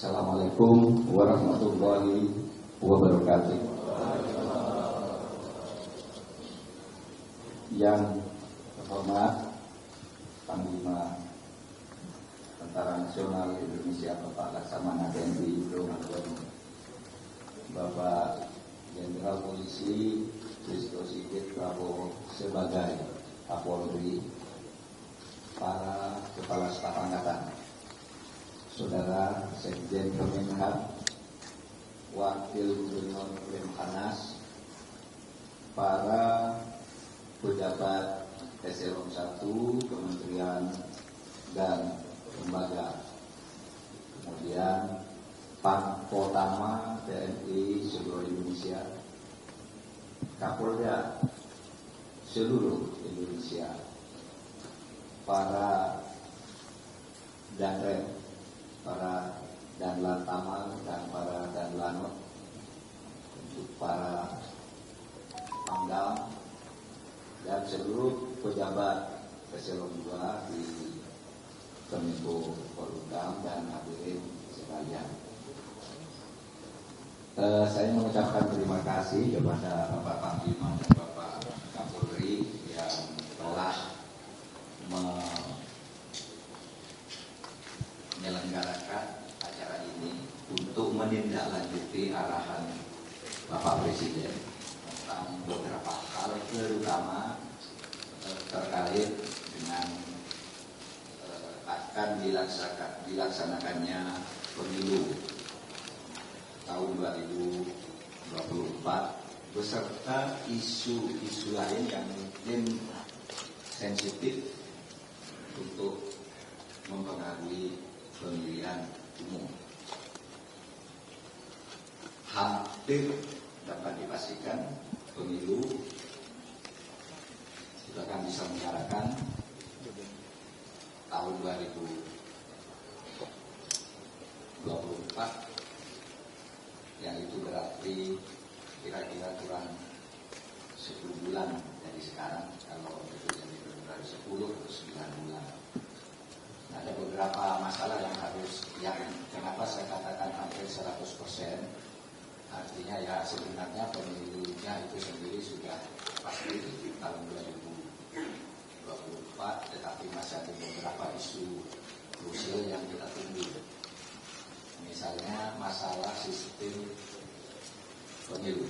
Assalamualaikum warahmatullahi wabarakatuh. Yang terhormat Panglima Tentara Nasional Indonesia Bapak Laksamana TNI Bapak Jenderal Polisi Listio Sigit Prabowo sebagai Kapolri, para Kepala Staf Angkatan, Saudara Sekjen Kemenhan, Wakil Gubernur Lemhanas, para pejabat Eselon 1, Kementerian dan Lembaga, kemudian Pangkotama TNI seluruh Indonesia, Kapolda seluruh Indonesia, para Danrem, para Danlan Tamal dan para Danlanot, untuk para Pangdam dan seluruh pejabat Eselon 2 di Kemenko Polhukam dan hadirin sekalian. Saya mengucapkan terima kasih kepada Bapak Panglima dan Bapak Kapolri yang telah menyelenggarakan acara ini untuk menindaklanjuti arahan Bapak Presiden tentang beberapa hal, terutama terkait dengan akan dilaksanakannya pemilu tahun 2024 beserta isu-isu lain yang mungkin sensitif untuk mempengaruhi pemilihan umum. Hampir dapat dipastikan pemilu kita akan bisa menyelenggarakan tahun 2024, yang itu berarti kira-kira kurang 10 bulan dari sekarang, kalau itu jadi Februari 10 atau 9 bulan. Nah, ada beberapa masalah yang kenapa saya katakan hampir 100%, artinya ya sebenarnya pemilunya itu sendiri sudah pasti di tahun 2024, tetapi masih ada beberapa isu krusial yang kita tunggu. Misalnya masalah sistem pemilu,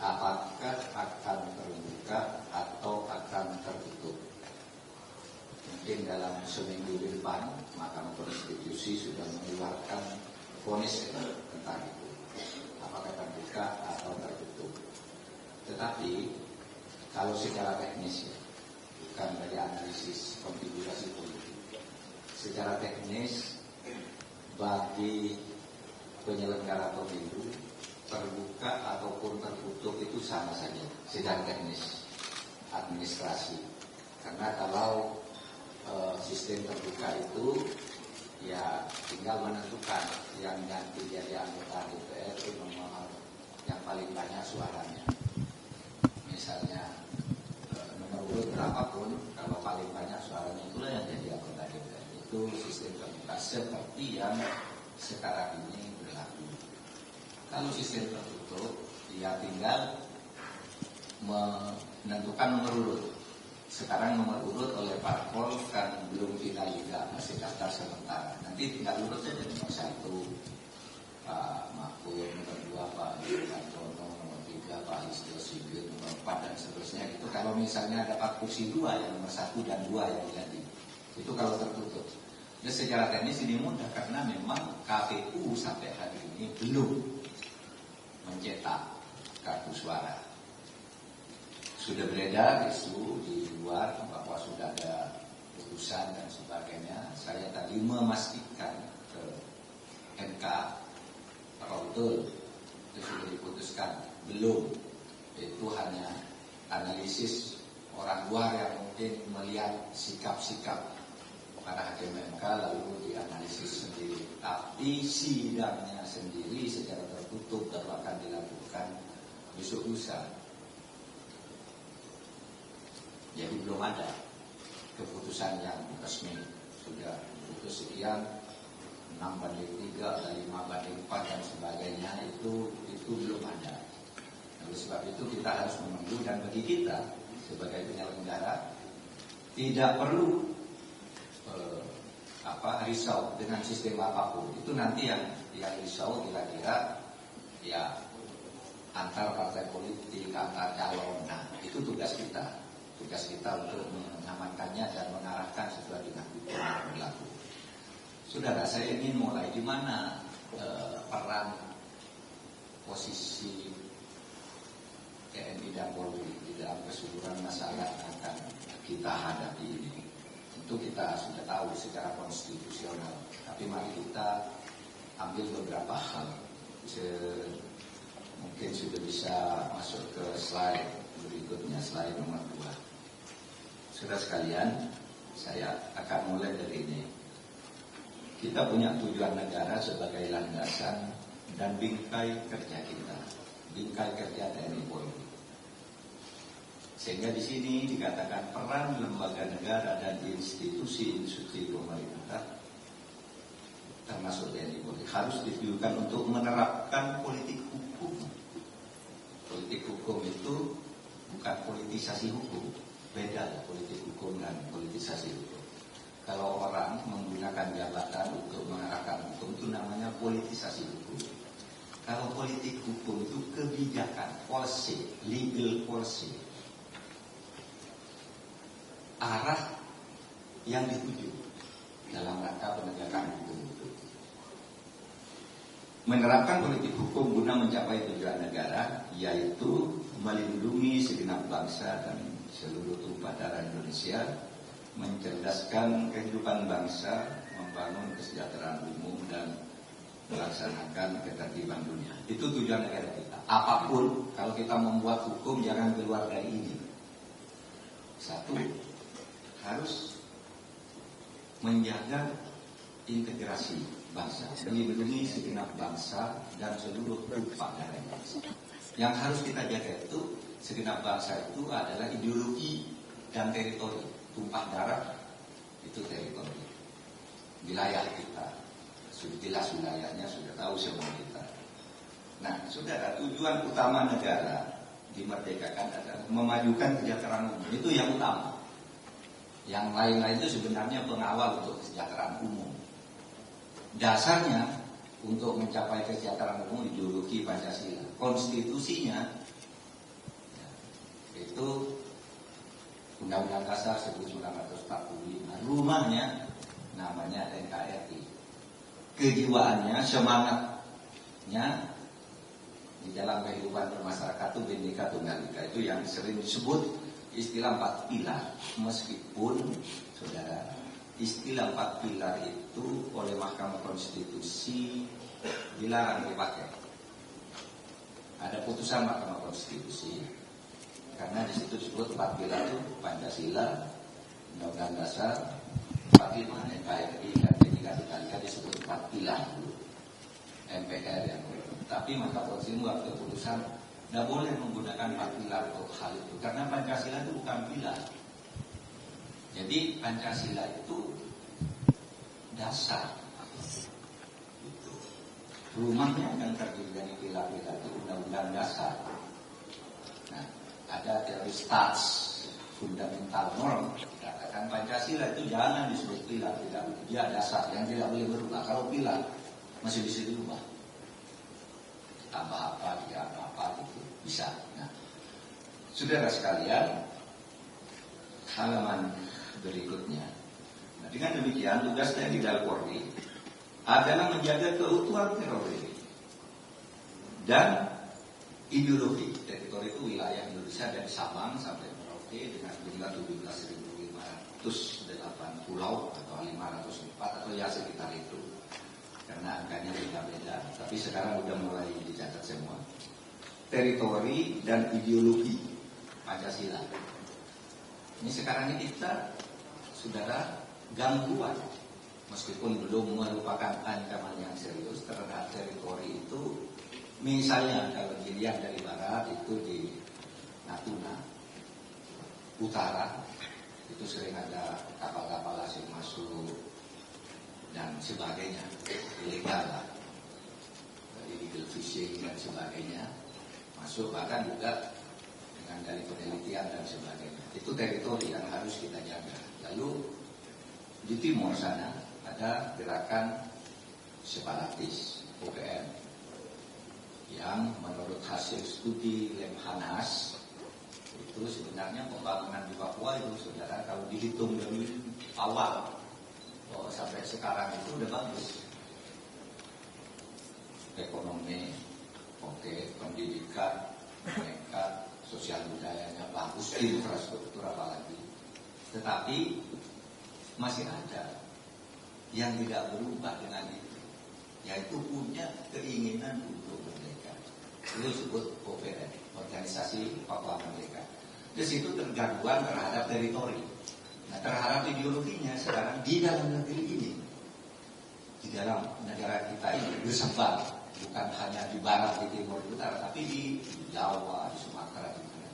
apakah akan terbuka atau akan tertutup. Mungkin dalam seminggu ke depan Mahkamah Konstitusi sudah mengeluarkan vonis tentang itu, apakah terbuka atau tertutup. Tetapi kalau secara teknis, bukan dari analisis konfigurasi politik, secara teknis bagi penyelenggara pemilu terbuka ataupun tertutup itu sama saja secara teknis administrasi. Karena kalau sistem terbuka itu ya tinggal menentukan yang nanti jadi anggota DPR itu nomor yang paling banyak suaranya. Misalnya nomor urut berapapun, kalau paling banyak suaranya itulah yang jadi anggota DPR. Itu sistem terbuka seperti yang sekarang ini berlaku. Kalau sistem tertutup, ya tinggal menentukan nomor urut. Sekarang nomor urut oleh parpol kan belum final juga, masih daftar sementara. Nanti tinggal urut saja, nomor 1 Pak Mahfud, nomor 2 Pak Yudhoyono, nomor 3 Pak Listio Sigit, nomor 4 dan seterusnya. Itu kalau misalnya dapat kursi 2, yang nomor 1 dan 2 yang jadi. Itu kalau tertutup. Dan secara teknis ini mudah karena memang KPU sampai hari ini belum mencetak kartu suara. Sudah beredar isu di luar bahwa sudah ada putusan dan sebagainya. Saya tadi memastikan ke MK kalau betul itu sudah diputuskan. Belum. Itu hanya analisis orang luar yang mungkin melihat sikap-sikap para hakim MK lalu dianalisis sendiri. Tapi sidangnya sendiri secara tertutup baru akan dilakukan besok lusa. Jadi belum ada keputusan yang resmi. Sudah putus sekian, 6/3, ada 5/4 dan sebagainya, itu belum ada. Oleh sebab itu kita harus menunggu, dan bagi kita sebagai penyelenggara tidak perlu risau dengan sistem apapun. Itu nanti yang risau kira-kira ya antar partai politik, antar calon. Nah, itu tugas kita untuk mengamankannya dan mengarahkan sesuai dengan hukum yang berlaku. Saudara, saya ingin mulai di mana peran posisi TNI dan Polri di dalam keseluruhan masalah yang akan kita hadapi ini. Tentu kita sudah tahu secara konstitusional, tapi mari kita ambil beberapa hal. Mungkin sudah bisa masuk ke slide berikutnya, slide nomor 2. Saudara sekalian, saya akan mulai dari ini. Kita punya tujuan negara sebagai landasan dan bingkai kerja kita, bingkai kerja TNI Polri. Sehingga di sini dikatakan peran lembaga negara dan institusi-institusi pemerintah termasuk TNI Polri harus ditujukan untuk menerapkan politik hukum. Politik hukum itu bukan politisasi hukum, beda politik hukum dan politisasi hukum. Kalau orang menggunakan jabatan untuk mengarahkan hukum itu namanya politisasi hukum. Kalau politik hukum itu kebijakan, policy, legal policy, arah yang dituju dalam rangka penegakan hukum itu. Menerapkan politik hukum guna mencapai tujuan negara, yaitu melindungi segenap bangsa dan seluruh tumpah darah Indonesia, mencerdaskan kehidupan bangsa, membangun kesejahteraan umum, dan melaksanakan ketertiban dunia. Itu tujuan negara kita. Apapun, kalau kita membuat hukum jangan keluar dari ini. Satu, harus menjaga integrasi bangsa, melindungi segenap bangsa dan seluruh tumpah darah bangsa. Yang harus kita jaga itu segenap bangsa itu adalah ideologi dan teritori. Tumpah darah itu teritori, wilayah kita. Sudah jelas wilayahnya, sudah tahu semua kita. Nah, saudara, tujuan utama negara dimerdekakan adalah memajukan kesejahteraan umum. Itu yang utama. Yang lain-lain itu sebenarnya pengawal untuk kesejahteraan umum. Dasarnya untuk mencapai kesejahteraan umum ideologi Pancasila. Konstitusinya itu Undang-Undang Dasar 1945. Rumahnya namanya NKRI. Kejiwaannya, semangatnya di dalam kehidupan bermasyarakat itu Bhinneka Tunggal Ika. Itu yang sering disebut istilah 4 pilar. Meskipun saudara, istilah 4 pilar itu oleh Mahkamah Konstitusi dilarang dipakai. Ada putusan Mahkamah Konstitusi karena di situ disebut 4 pilar itu Pancasila, Undang-Undang Dasar 45, NKRI, dan Bhinneka Tunggal Ika disebut 4 pilar dulu. MPR yang tapi Mahkamah Konstitusi membuat keputusan tidak boleh menggunakan 4 pilar untuk hal itu karena Pancasila itu bukan pilar. Jadi Pancasila itu dasar. Itu. Rumahnya yang terdiri dari pilar-pilar itu Undang-Undang Dasar. Nah, ada teori stats fundamental norm katakan Pancasila itu jangan disebut pilar, tidak, dia dasar yang tidak boleh berubah. Kalau pilar masih bisa diubah, tambah apa, dia apa itu bisa. Nah, saudara sekalian, halaman berikutnya. Nah, dengan demikian tugas TNI dan Polri adalah menjaga keutuhan teritori dan ideologi. Teritori itu wilayah Indonesia dari Sabang sampai Merauke dengan jumlah 17.508 pulau atau 504 atau ya sekitar itu. Karena angkanya beda-beda, tapi sekarang udah mulai dicatat semua. Teritori dan ideologi Pancasila. Ini sekarang ini kita, saudara, gangguan. Meskipun belum merupakan ancaman yang serius terhadap teritori itu. Misalnya kalau dilihat dari barat itu di Natuna Utara, itu sering ada kapal-kapal asing masuk dan sebagainya. ilegal lah, illegal fishing dan sebagainya, masuk bahkan juga dengan dari penelitian dan sebagainya. Itu teritori yang harus kita jaga. Lalu di timur sana ada gerakan separatis OPM yang menurut hasil studi Lemhanas itu sebenarnya pembangunan di Papua itu, saudara, kalau dihitung dari awal sampai sekarang itu udah bagus. Ekonomi oke, pendidikan mereka, sosial budayanya bagus, infrastruktur apalagi. Tetapi masih ada yang tidak berubah dengan itu, yaitu punya keinginan untuk merdeka. Itu disebut OPM, Organisasi Papua Merdeka. Di situ tergaduan terhadap teritori. Nah, terhadap ideologinya sekarang di dalam negeri ini, di dalam negara kita ini bersebar, bukan hanya di barat, di timur, di utara, tapi di Jawa, di Sumatera, di mana.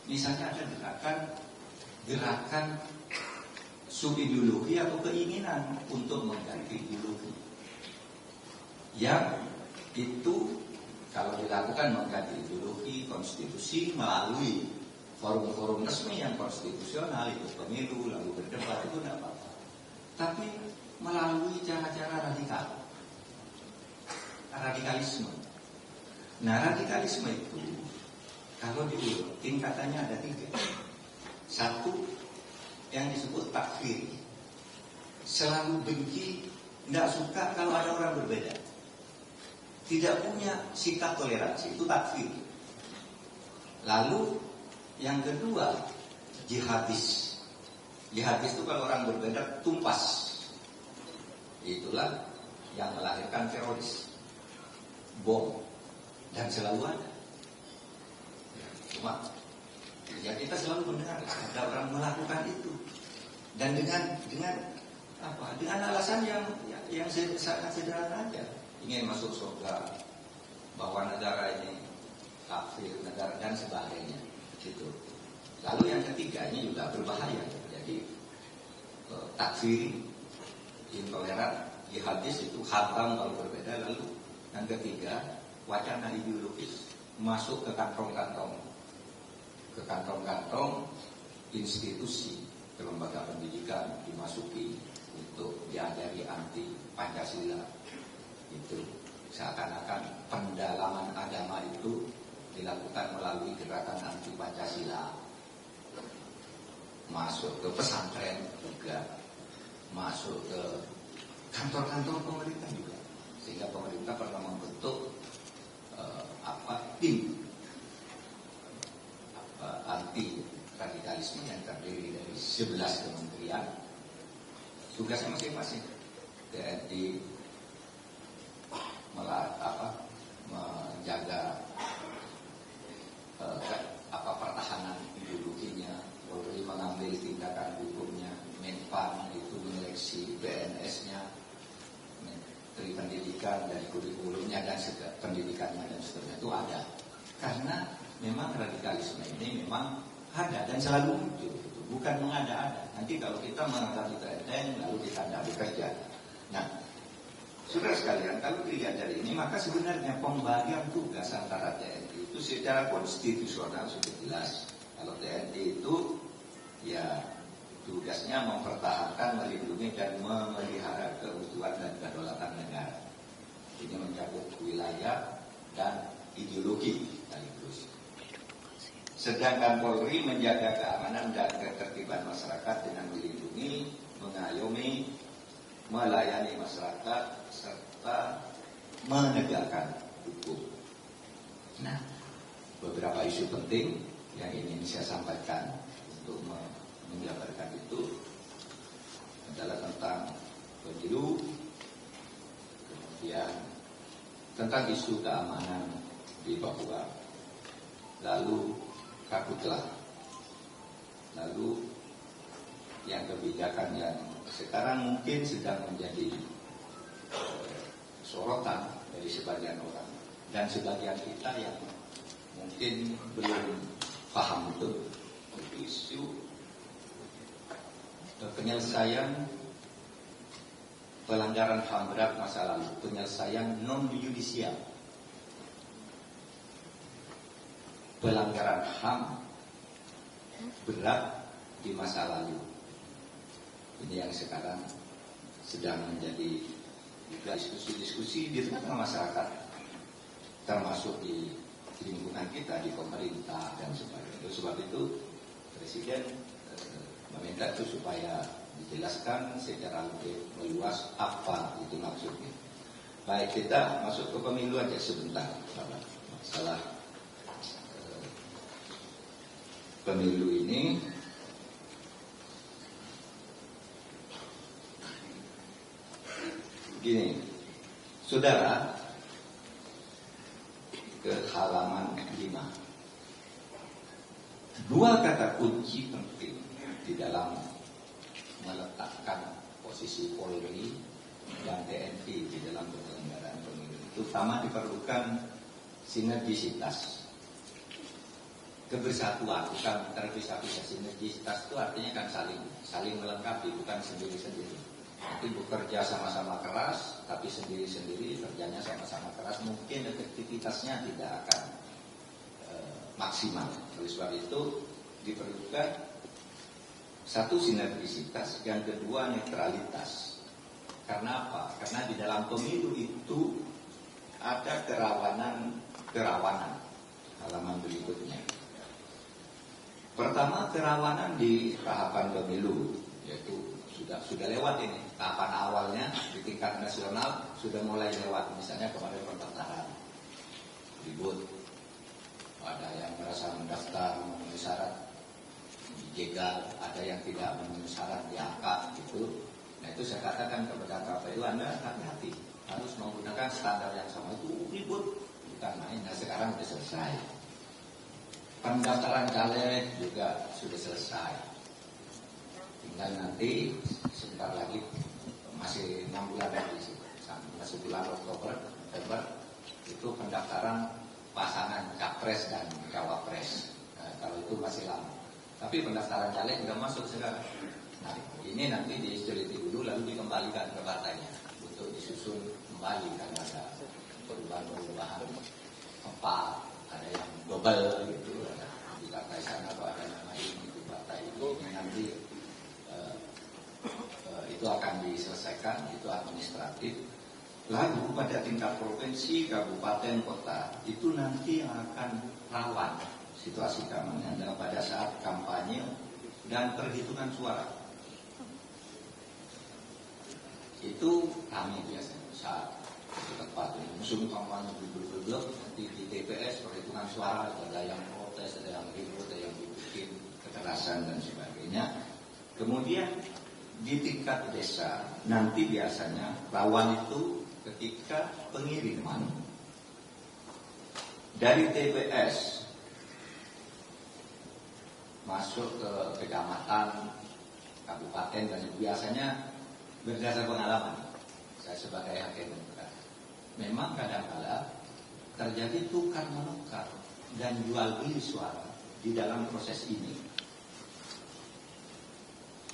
Misalnya ada gerakan subideologi atau keinginan untuk mengganti ideologi. Yang itu kalau dilakukan mengganti ideologi konstitusi melalui forum-forum resmi yang konstitusional, itu pemilu, lalu berdebat, itu tidak apa-apa. Tapi melalui cara-cara radikalisme. Nah, radikalisme itu kalau diurut tingkatannya ada 3. Satu, yang disebut takfir, selalu benci, tidak suka kalau ada orang berbeda, tidak punya sikap toleransi, itu takfir. Lalu yang kedua, jihadis. Jihadis itu kalau orang berbeda tumpas. Itulah yang melahirkan teroris, bom, dan selalu ada. Cuma ya kita selalu mendengar ada orang melakukan itu, dan dengan alasan yang sangat sederhana aja, ingin masuk surga, bahwa negara ini kafir, negara dan sebagainya gitu. Lalu yang ketiga ini juga berbahaya, jadi takfiri, intoleran, jihadis itu haram kalau berbeda. Lalu yang ketiga, wacana ideologis masuk ke kantong-kantong institusi, ke lembaga pendidikan, dimasuki untuk diajari anti Pancasila. Itu seakan-akan pendalaman agama itu dilakukan melalui gerakan anti Pancasila. Masuk ke pesantren juga, masuk ke kantor-kantor pemerintah juga, sehingga pemerintah pernah membentuk tim anti radikalisme yang terdiri dari 11 kementerian, tugasnya masing-masing. TNI menjaga pertahanan ideologinya, Polri mengambil tindakan hukumnya, Menpan itu menyeleksi PNS-nya, Menteri Pendidikan dari kurikulumnya dan pendidikannya dan seterusnya itu ada. Karena memang radikalisme ini memang ada dan selalu muncul, gitu. Bukan mengada-ada. Nanti kalau kita menganggap itu enteng, lalu kita tidak bekerja. Nah, saudara sekalian, kalau dilihat dari ini, maka sebenarnya pembagian tugas antara TNI itu secara konstitusional sudah jelas. Kalau TNI itu ya tugasnya mempertahankan, melindungi dan memelihara keutuhan dan kedaulatan negara. Ini mencakup wilayah dan ideologi sekaligus. Sedangkan Polri menjaga keamanan dan ketertiban masyarakat dengan melindungi, mengayomi, melayani masyarakat serta menegakkan hukum. Nah, beberapa isu penting yang ingin saya sampaikan untuk menjabarkan itu adalah tentang pemilu, kemudian tentang isu keamanan di Papua, lalu Karhutlah, lalu yang kebijakan yang sekarang mungkin sedang menjadi sorotan dari sebagian orang dan sebagian kita yang mungkin belum paham betul isu penyelesaian pelanggaran HAM berat masa lalu, penyelesaian non-yudisial. Pelanggaran HAM berat di masa lalu. Ini yang sekarang sedang menjadi juga diskusi-diskusi di tengah masyarakat, termasuk di lingkungan kita, di pemerintah dan sebagainya. Sebab itu Presiden meminta itu supaya dijelaskan secara lebih meluas apa itu maksudnya. Baik, kita masuk ke pemilu aja sebentar. Masalah pemilu ini gini, saudara, ke halaman 5. Dua kata kunci penting di dalam meletakkan posisi Polri dan TNI di dalam penyelenggaraan pemilu. Terutama diperlukan sinergisitas, kebersatuan, bukan terpisah-pisah. Sinergisitas itu artinya kan saling melengkapi, bukan sendiri-sendiri. Nanti bekerja sama-sama keras, tapi sendiri-sendiri kerjanya sama-sama keras, mungkin efektivitasnya tidak akan maksimal. Oleh sebab itu diperlukan satu sinergisitas, yang kedua netralitas. Karena apa? Karena di dalam pemilu itu ada kerawanan. Halaman berikutnya. Pertama, kerawanan di tahapan pemilu, yaitu sudah lewat ini. Tahapan awalnya di tingkat nasional sudah mulai lewat, misalnya kemarin pendaftaran ribut, ada yang merasa mendaftar memenuhi syarat dijegal, ada yang tidak memenuhi syarat diangkat gitu. Nah itu saya katakan kepada KPU, Anda hati-hati, harus menggunakan standar yang sama. Itu ribut, bukan main. Nah sekarang sudah selesai. Pendaftaran caleg juga sudah selesai. Tinggal nanti sebentar lagi, masih 6 bulan lagi, masih bulan Oktober, November, itu pendaftaran pasangan capres dan cawapres. Nah, kalau itu masih lama. Tapi pendaftaran caleg sudah masuk sekarang. Nah, ini nanti diseliti dulu lalu dikembalikan ke partainya untuk disusun kembali karena ada perubahan-perubahan tempat, ada yang double gitu, ada di partai sana atau ada nama ini di partai ini nanti. Itu akan diselesaikan, itu administratif. Lalu pada tingkat provinsi, kabupaten, kota, itu nanti yang akan rawan situasi keamanan adalah pada saat kampanye dan perhitungan suara. Itu kami biasanya saat tepat musim kampanye bergelap, nanti di TPS perhitungan suara ada yang protes, ada yang ribut, ada yang bikin kekerasan dan sebagainya. Kemudian di tingkat desa nanti biasanya rawan itu ketika pengiriman dari TPS masuk ke kecamatan, kabupaten, dan biasanya berdasar pengalaman saya sebagai hakim memang kadang-kala terjadi tukar menukar dan jual beli suara di dalam proses ini.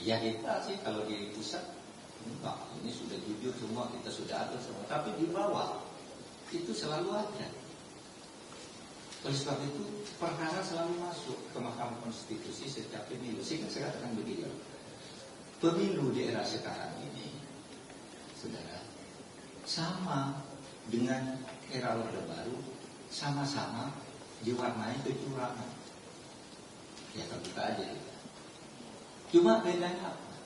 Ya kita sih kalau di pusat enggak, ini sudah jujur semua, kita sudah atur semua. Tapi di bawah itu selalu ada. Oleh sebab itu perkara selalu masuk ke Mahkamah Konstitusi setiap pemilu. Sehingga saya katakan begini, pemilu di era sekarang ini, saudara, sama dengan era Orde Baru, sama-sama diwarnai kecurangan. Ya terbuka aja kita. Cuma bedanya apa?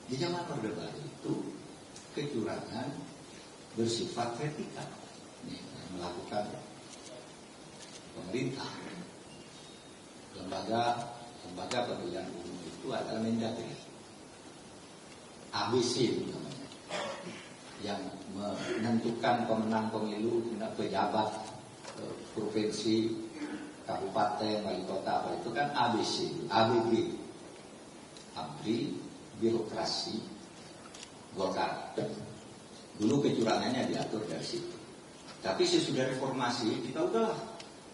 Di zaman Orde Baru itu kecurangan bersifat vertikal. Yang melakukan pemerintah. Lembaga pemilihan umum itu adalah Mendagri. ABC namanya. Yang menentukan pemenang pemilu, pejabat provinsi, kabupaten, wali kota, itu kan ABC, ABG. ABRI, birokrasi, Golkar. Dulu kecurangannya diatur dari situ. Tapi sesudah reformasi kita udahlah,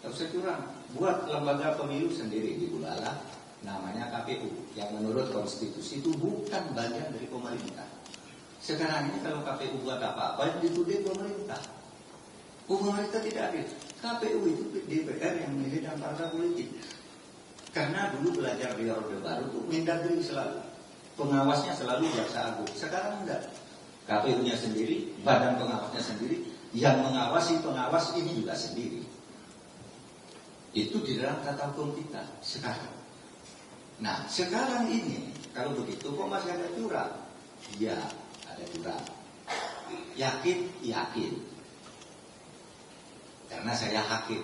tak usah curang. Buat lembaga pemilu sendiri di Bulala, namanya KPU, yang menurut konstitusi itu bukan bagian dari pemerintah. Sekarang ini kalau KPU buat apa-apa yang dituding pemerintah. Pemerintah tidak adil. KPU itu DPR yang milih dan partai politik. Karena dulu belajar di Orde Baru itu Mendagri selalu. Pengawasnya selalu Jaksa Agung. Sekarang enggak. KPU-nya sendiri, badan pengawasnya sendiri, yang mengawasi pengawas ini juga sendiri. Itu di dalam tata hukum kita sekarang. Nah, sekarang ini kalau begitu kok masih ada curang? Iya, ada curang. Yakin? Yakin. Karena saya hakim.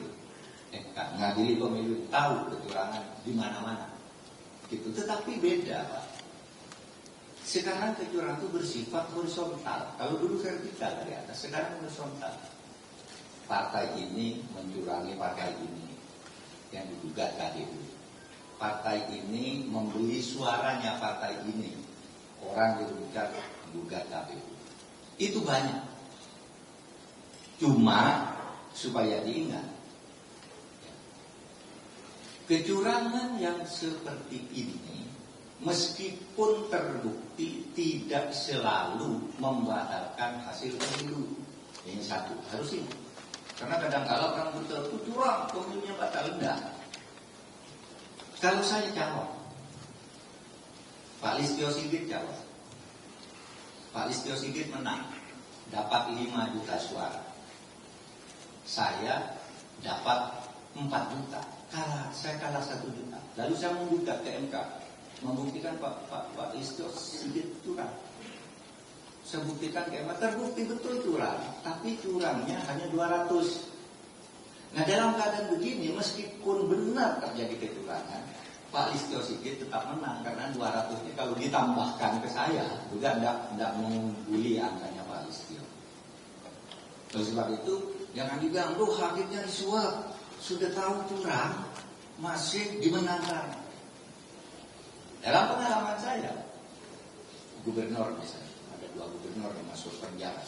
Ngadili pemilu, tahu kecurangan di mana-mana. Gitu. Tetapi beda, Pak. Sekarang kecurangan itu bersifat horizontal. Kalau dulu vertikal dari atas, sekarang horizontal. Partai ini mencurangi partai ini yang digugat KPU. Partai ini membeli suaranya partai ini. Orang dirugikan gugat KPU. Itu banyak. Cuma supaya diingat, kecurangan yang seperti ini meskipun terbukti tidak selalu membatalkan hasil pemilu. Ini satu, harus ini. Karena kadang-kadang orang betul curang, pemilunya batal. Enggak. Kalau saya calon, Pak Listio Sigit calon, Pak Listio Sigit menang, dapat 5 juta suara. Saya dapat 4 juta, saya kalah 1 juta. Lalu saya menggugat ke MK, membuktikan Pak Listio Sigit curang. Saya buktikan ke MK, terbukti betul curang, tapi curangnya hanya 200. Nah, dalam keadaan begini, meskipun benar terjadi kecurangan, Pak Listio Sigit tetap menang karena 200-nya kalau ditambahkan ke saya juga tidak mengungguli angkanya Pak Listio. Oleh sebab itu jangan diganggu, hakimnya disuap, sudah tahu curang masih dimenangkan. Dalam pengalaman saya, gubernur misalnya, ada 2 gubernur yang masuk penjara,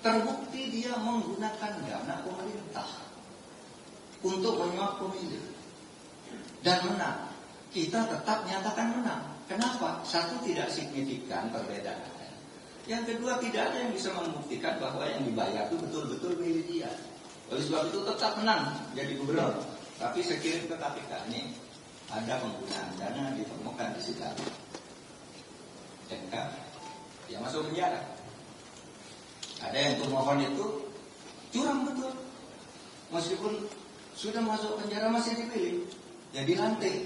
terbukti dia menggunakan dana pemerintah untuk menyuap pemilu dan menang. Kita tetap nyatakan menang. Kenapa? Satu, tidak signifikan perbedaan. Yang kedua, tidak ada yang bisa membuktikan bahwa yang dibayar itu betul-betul milik dia. Oleh sebab itu tetap menang jadi gubernur. Tapi saya kirim ke KPK ini ada penggunaan dana ditemukan di sidang MK, dia masuk penjara. Ada yang pemohon itu curang betul, meskipun sudah masuk penjara masih dipilih, jadi lantik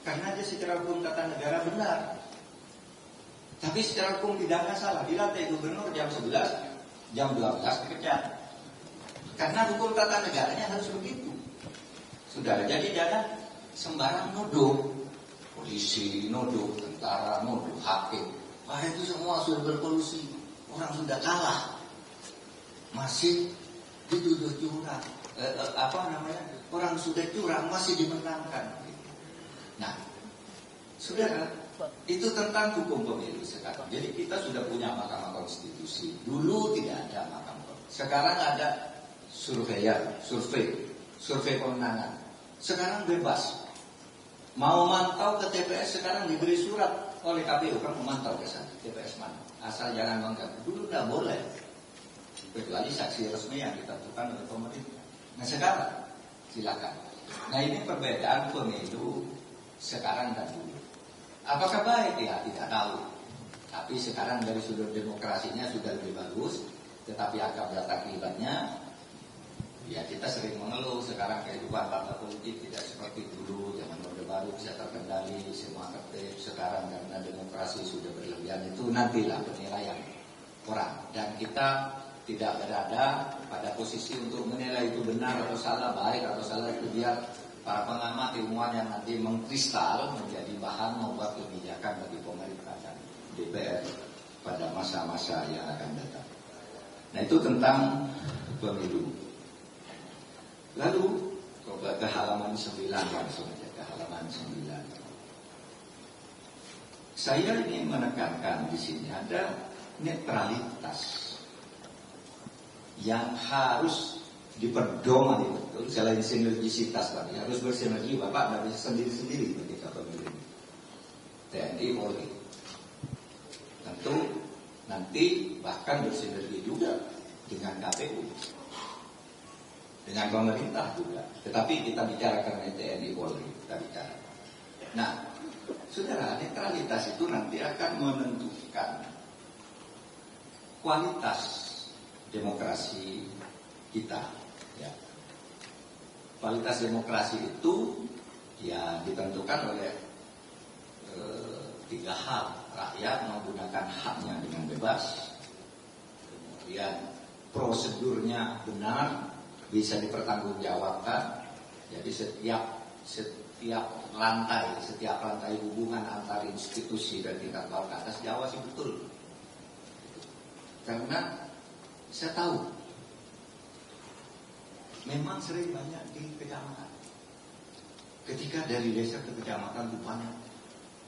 karena dia secara hukum tata negara benar. Tapi secara hukum pidana salah, dilantik gubernur jam 11, jam 12 dipecat. Karena hukum tata negaranya harus begitu. Sudah, jadi jangan sembarang nuduh. Polisi nuduh, tentara nuduh, hakim. Wah, itu semua sudah berkolusi. Orang sudah kalah, masih dituduh curang. Orang sudah curang masih dimenangkan. Nah, saudara, itu tentang hukum pemilu sekarang. Jadi kita sudah punya Mahkamah Konstitusi. Dulu tidak ada Mahkamah Konstitusi. Sekarang ada survei kemenangan. Sekarang bebas. Mau mantau ke TPS sekarang diberi surat oleh KPU, kan memantau ke sana, TPS mana. Asal jangan mengganggu. Dulu tidak boleh. Kecuali saksi resmi yang ditentukan oleh pemerintah. Nah, sekarang silakan. Nah, ini perbedaan pemilu sekarang dan dulu. Apakah baik? Ya, tidak tahu. Tapi sekarang dari sudut demokrasinya sudah lebih bagus. Tetapi akar data akibatnya, ya kita sering mengeluh sekarang kehidupan partai politik tidak seperti dulu. Zaman Orde Baru bisa terkendali, semua tertib. Sekarang karena demokrasi sudah berlebihan, itu nantilah penilaian orang. Dan kita tidak berada pada posisi untuk menilai itu benar atau salah, baik atau salah, itu biar para pengamat ilmuwan yang nanti mengkristal menjadi bahan membuat kebijakan bagi pemerintah dan DPR pada masa-masa yang akan datang. Nah, itu tentang pemilu. Lalu ke halaman 9 langsung aja, ke halaman 9. Saya ingin menekankan di sini ada netralitas yang harus diperdomani betul. Selain sinergisitas tadi, harus bersinergi. Bapak tidak bisa sendiri-sendiri ketika pemilu. TNI, Polri. Tentu nanti nanti bahkan bersinergi juga dengan KPU, dengan pemerintah juga. Tetapi kita bicara karena TNI Polri, kita bicara. Nah, saudara, netralitas itu nanti akan menentukan kualitas demokrasi kita. Ya. Kualitas demokrasi itu ya ditentukan oleh tiga hal. Rakyat menggunakan haknya dengan bebas, kemudian prosedurnya benar, bisa dipertanggungjawabkan. Jadi setiap rantai hubungan antar institusi dan tingkat bawah ke atas diawasi betul. Karena saya tahu memang sering banyak di kecamatan. Ketika dari desa ke kecamatan itu banyak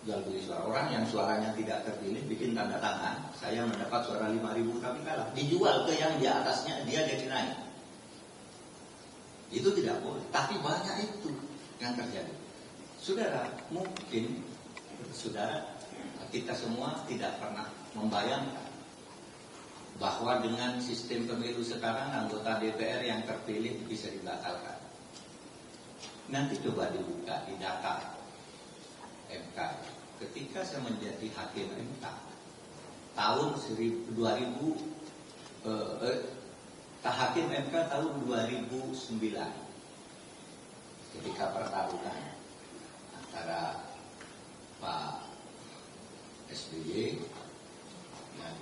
jual beli suara. Orang yang suaranya tidak terpilih bikin tanda tangan, saya mendapat suara 5.000 tapi kalah. Dijual ke yang di atasnya, dia jadi naik. Itu tidak boleh. Tapi banyak itu yang terjadi. Saudara, mungkin kita semua tidak pernah membayangkan bahwa dengan sistem pemilu sekarang anggota DPR yang terpilih bisa dibatalkan. Nanti coba dibuka di data MK. Ketika saya menjadi hakim MK tahun 2000, hakim MK tahun 2009, ketika pertarungan antara Pak SBY dan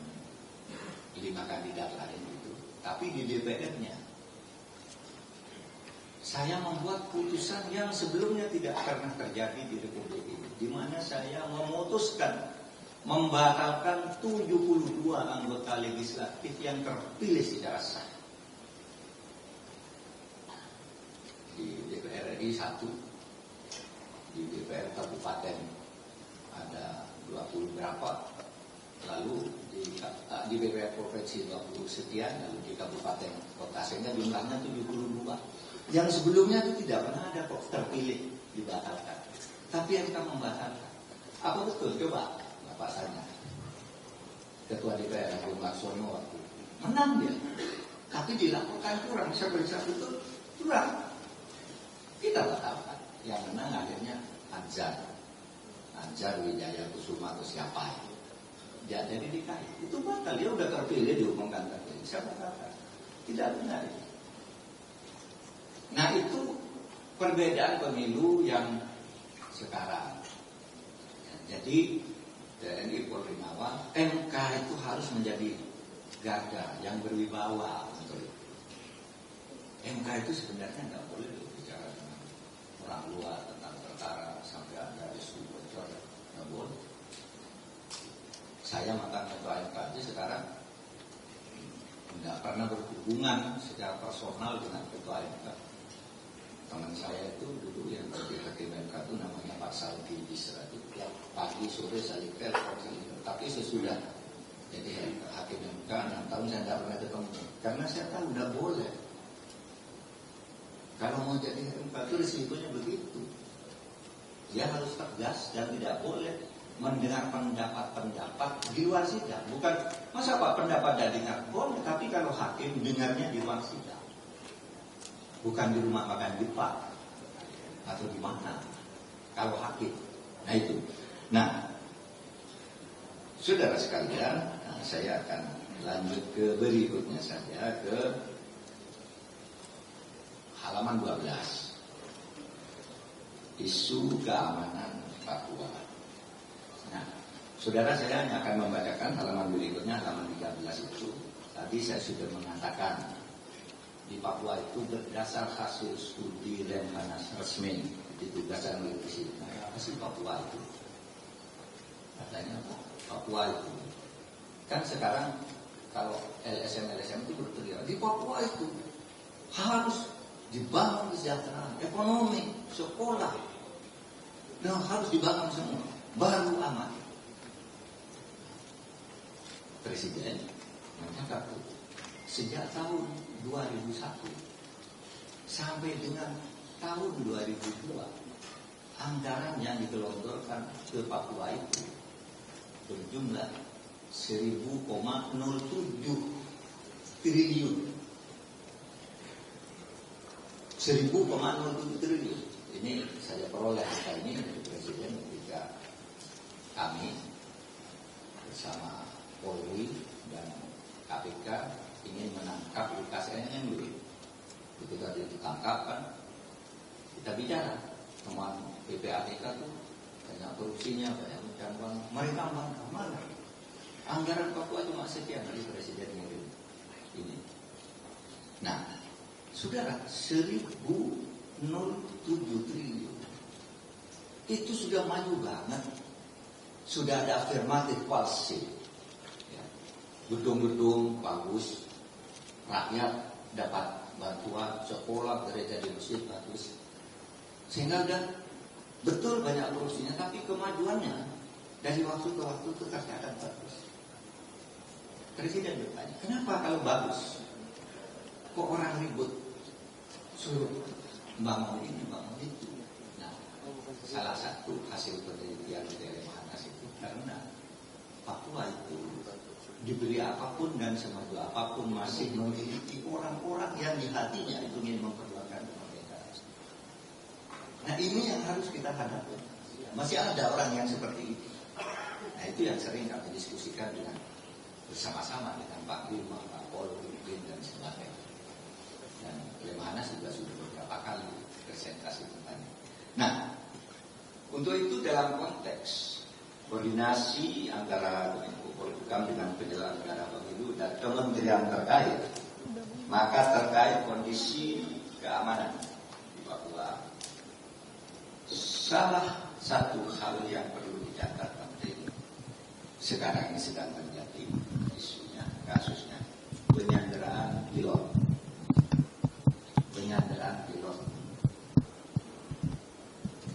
5 kandidat lain itu, tapi di DPR-nya saya membuat putusan yang sebelumnya tidak pernah terjadi di Republik ini, di mana saya memutuskan membatalkan 72 anggota legislatif yang terpilih secara sah. Di DPR RI 1, di DPR Kabupaten ada 20 berapa, lalu di DPR Provinsi 20 sekian, lalu di Kabupaten Kota, sehingga jumlahnya 72. Yang sebelumnya itu tidak pernah ada kok terpilih dibatalkan. Tapi MK membatalkan. Apa betul? Coba Bapak tanya. Ketua DPR Agung Laksono waktu menang dia, tapi dilakukan curang. Saya periksa betul curang. Kita batalkan. Yang menang akhirnya Anjar Wijaya Kusuma atau siapa itu. Dia dari DKI. Itu batal. Dia udah terpilih, diumumkan terpilih. Saya batalkan. Tidak benar itu. Nah, itu perbedaan pemilu yang sekarang. Jadi TNI Polri Mawar, MK itu harus menjadi garda yang berwibawa. MK itu sebenarnya nggak boleh bicara dengan orang luar tentang perkara sampai ada isu bocor, nggak boleh. Saya mantan ketua MK itu sekarang nggak pernah berhubungan secara personal dengan ketua MK. Teman saya itu dulu yang jadi hakim MK itu namanya Pak Saldi Bisra, itu tiap pagi sore saling telepon. Tapi sesudah jadi hakim MK 6 tahun saya tidak pernah ketemu, karena saya tahu tidak boleh. Kalau mau jadi hakim MK itu risikonya begitu. Dia harus tegas dan tidak boleh mendengar pendapat-pendapat di luar sidang. Bukan masa Pak pendapat tidak dengar, boleh, tapi kalau hakim dengarnya di luar sidang. Bukan di rumah makan Jepang atau di mana kalau hakim. Nah itu. Nah, saudara sekalian, saya akan lanjut ke berikutnya saja, ke halaman 12. Isu keamanan Papua. Nah, saudara, saya hanya akan membacakan halaman berikutnya, halaman 13 itu. Tadi saya sudah mengatakan di Papua itu berdasar hasil studi Lemhanas resmi ditugaskan oleh Presiden. Nah, apa sih Papua itu? Katanya Papua itu kan sekarang kalau LSM itu berteriak di Papua itu harus dibangun kesejahteraan ekonomi, sekolah, dan harus dibangun semua baru aman. Presiden mencatat sejak tahun 2001 sampai dengan tahun 2002 anggaran yang digelontorkan ke Papua itu berjumlah 1.007 triliun. 1.007 triliun. Ini saya peroleh angka ini dari Presiden ketika kami bersama Polri dan KPK ingin menangkap Lukas NMB. Ketika dia ditangkap kan, kita bicara teman PPATK tuh banyak korupsinya, banyak pencantuan. Mereka mana? Anggaran Papua cuma sekian dari Presiden ini. Nah, saudara, 1.007 triliun itu sudah maju banget. Sudah ada afirmatif policy. Ya. Gedung-gedung bagus, rakyat dapat bantuan, sekolah, gereja di masjid bagus. Sehingga udah betul banyak korupsinya, tapi kemajuannya dari waktu ke waktu itu tercatat bagus. Presiden bertanya, kenapa kalau bagus kok orang ribut suruh bangun ini, bangun itu? Nah, salah satu hasil penelitian dari Lemhanas itu karena Papua itu diberi apapun dan semaju apapun masih memiliki orang-orang yang di hatinya itu ingin memperjuangkan kemerdekaan. Nah, ini yang harus kita hadapi. Masih ada orang yang seperti itu. Nah, itu yang sering kami diskusikan dengan bersama-sama dengan Pak Bima, Pak Polri, dan sebagainya. Dan Lemhanas juga sudah beberapa kali presentasi tentangnya. Nah, untuk itu dalam konteks koordinasi antara Kemenko Polhukam dengan penyelenggara pemilu dan kementerian terkait, maka terkait kondisi keamanan di Papua, salah satu hal yang perlu dicatat penting sekarang ini sedang terjadi isunya, kasusnya penyanderaan pilot.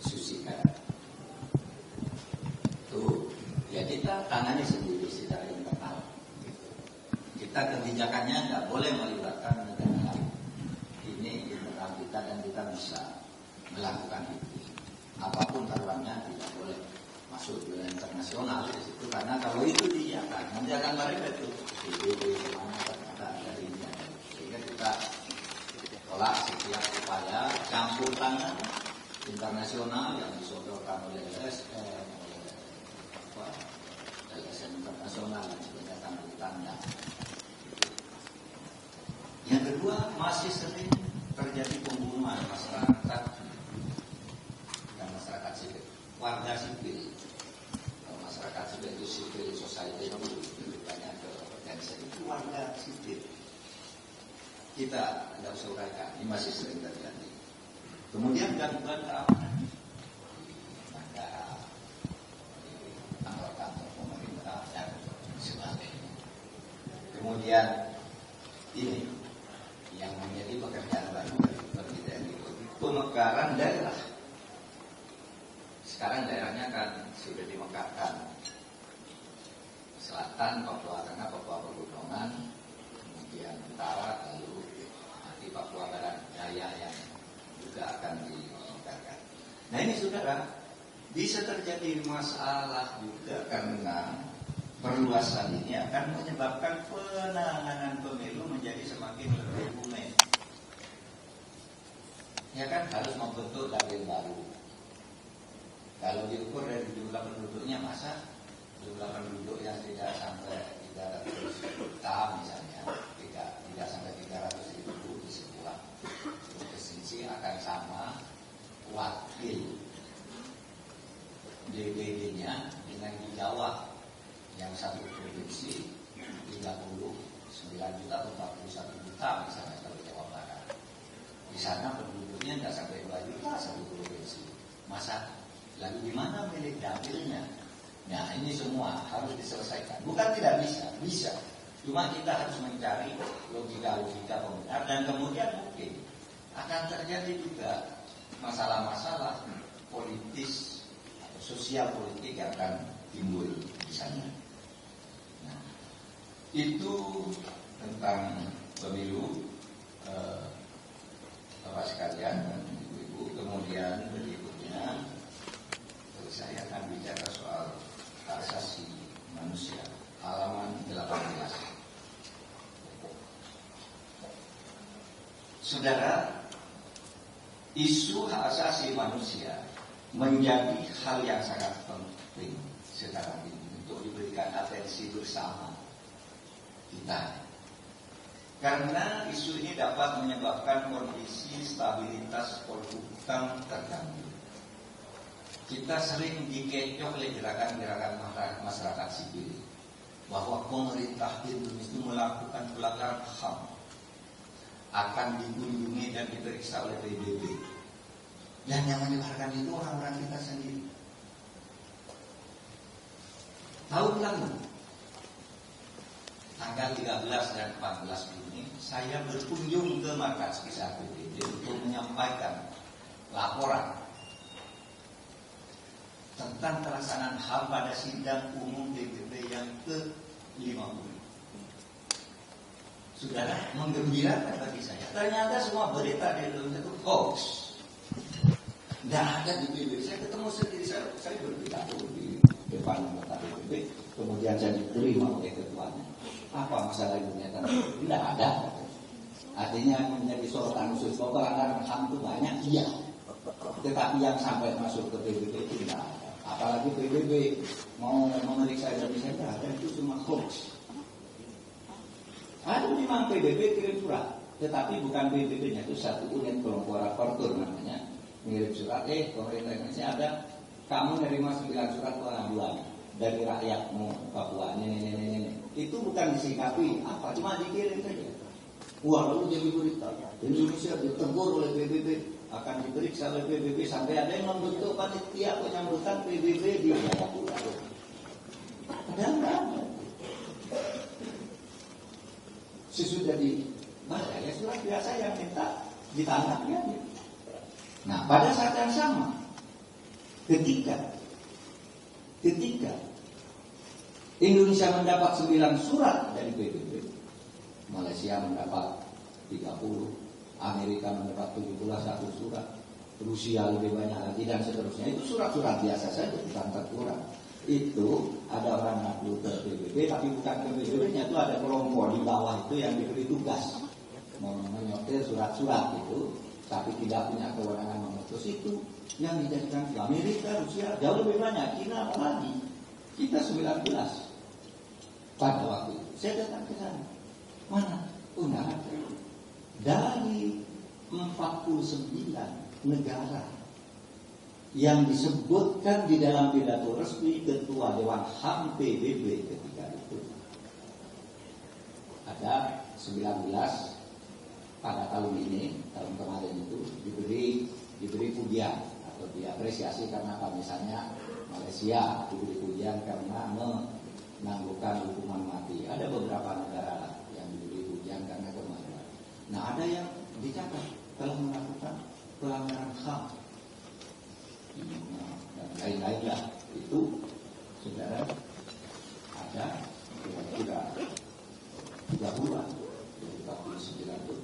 Susika itu ya kita tangani sendiri secara internal. Kita kebijakannya nggak boleh melibatkan negara lain. Ini internal kita dan kita bisa melakukan itu. Apapun taruhannya tidak boleh masuk ke internasional di situ, karena kalau itu diiakan nanti akan mereka itu mana ternyata ada ini. Sehingga kita tolak setiap upaya campur tangan internasional yang disodorkan oleh LSM, oleh LSM internasional dan sebagainya tanpa ditanda. Yang kedua, masih sering terjadi pembunuhan masyarakat dan masyarakat sipil, warga sipil. Kalau masyarakat sipil itu civil society itu banyak ke organisasi itu warga sipil. Kita tidak usah uraikan, ini masih sering terjadi. Kemudian gangguan keamanan, ada kantor-kantor pemerintah dan sebagainya. Kemudian ini yang menjadi pekerjaan baru bagi TNI, pemekaran daerah. Sekarang daerahnya kan sudah dimekarkan. Selatan, Papua Tengah, Papua Pegunungan, kemudian utara, lalu nanti Papua Barat Daya yang juga akan dimekarkan. Nah ini saudara, bisa terjadi masalah juga karena perluasan ini akan menyebabkan penanganan pemilu menjadi semakin lebih rumit. Ya kan harus membentuk dapil baru. Kalau diukur dari jumlah penduduknya, masa jumlah penduduk yang tidak sampai 300 juta misalnya, tidak sampai 300.000 di sebuah provinsi akan sama wakil DPD-nya dengan di Jawa yang satu provinsi 39 juta atau 41 juta misalnya kalau Jawa Barat. Di sana penduduknya nggak sampai 2 juta satu provinsi. Masa lalu di mana milik dapilnya? Nah ini semua harus diselesaikan. Bukan tidak bisa. Cuma kita harus mencari logika-logika pembenar dan kemudian mungkin akan terjadi juga masalah-masalah politis, sosial politik yang akan timbul di sana. Nah, itu tentang pemilu, Bapak sekalian dan Ibu-ibu. Kemudian berikutnya saya akan bicara soal hak asasi manusia. halaman 18. Saudara, isu hak asasi manusia menjadi hal yang sangat penting sekarang ini untuk diberikan atensi bersama kita. Karena isu ini dapat menyebabkan kondisi stabilitas polhukam terganggu. Kita sering dikecoh oleh gerakan-gerakan masyarakat sipil bahwa pemerintah Indonesia melakukan pelanggaran HAM akan dikunjungi dan diperiksa oleh PBB. Dan yang menyebarkan itu orang-orang kita sendiri. Tahun lalu, tanggal 13 dan 14 Juni, saya berkunjung ke markas kisah PBB untuk menyampaikan laporan tentang pelaksanaan HAM pada sidang umum PBB yang ke-50. Saudara, menggembirakan bagi saya. Ternyata semua berita di Indonesia itu hoax. Tidak ada di PBB. Saya ketemu sendiri, saya berpidato di depan anggota PBB. Kemudian saya diterima oleh ketuanya. Apa masalah dunia tanah? Tidak ada. Artinya menjadi sorotan khusus bahwa pelanggaran HAM itu banyak, iya. Tetapi yang sampai masuk ke PBB itu tidak ada. Apalagi PBB mau memeriksa Indonesia, tidak ada, itu cuma hoax. Ada memang PBB kirim surat, tetapi bukan PBB-nya, itu satu unit kelompok raportur namanya. Ngirim surat, pemerintah Indonesia ada, kamu nerima 9 surat pengaduan dari rakyatmu Papua, ini. Itu bukan disikapi, apa, cuma dikirim saja. Wah, lalu jadi berita, Indonesia ditegur oleh PBB, akan diperiksa oleh PBB, sampai ada yang membentuk panitia penyambutan PBB di Jayapura. Padahal tidak ada. Sesudah dibaca, ya surat biasa yang minta ditangkapnya. Nah, pada saat yang sama, ketika Indonesia mendapat 9 surat dari PBB, Malaysia mendapat 30, Amerika mendapat 71 surat, Rusia lebih banyak lagi dan seterusnya. Itu surat-surat biasa saja, bukan terkurang. Itu ada orang ngaku ke PBB, tapi bukan ke PBB-nya, itu ada kelompok di bawah itu yang diberi tugas menyortir surat-surat itu, tapi tidak punya kewenangan memutus itu, yang dijadikan Amerika, Rusia jauh lebih banyak, China apalagi. Kita 19 pada waktu itu. Saya datang ke sana. Mana? Undangan dari 49 negara yang disebutkan di dalam pidato resmi Ketua Dewan HAM PBB ketika itu. Ada 19 pada tahun ini, tahun kemarin itu diberi pujian atau diapresiasi karena apa, misalnya Malaysia diberi pujian karena menangguhkan hukuman mati. Ada beberapa negara yang diberi pujian karena kemajuan. Nah, ada yang dicatat telah melakukan pelanggaran HAM dan lain-lain lah. Itu saudara ada kira-kira 30-an, 39 itu.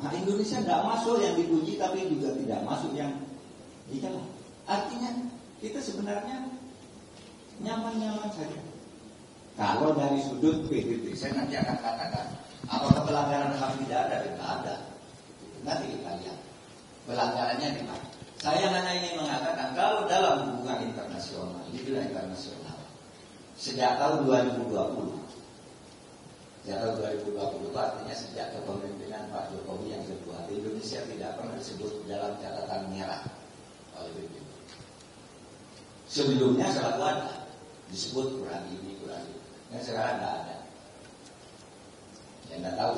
Nah, Indonesia tidak masuk yang dipuji, tapi juga tidak masuk yang dicela. Artinya kita sebenarnya nyaman-nyaman saja. Kalau dari sudut PBB, saya nanti akan katakan apakah pelanggaran HAM tidak ada? Tidak ada. Nanti kita lihat pelanggarannya di mana. Saya hanya ingin mengatakan kalau dalam hubungan internasional, di dunia internasional, sejak tahun 2020, sejak tahun 2020 itu artinya sejak kepemimpinan Pak Jokowi yang kedua, Indonesia tidak pernah disebut dalam catatan merah oleh PBB. Sebelumnya selalu ada disebut kurang ini. Yang sekarang tidak ada. Yang tidak tahu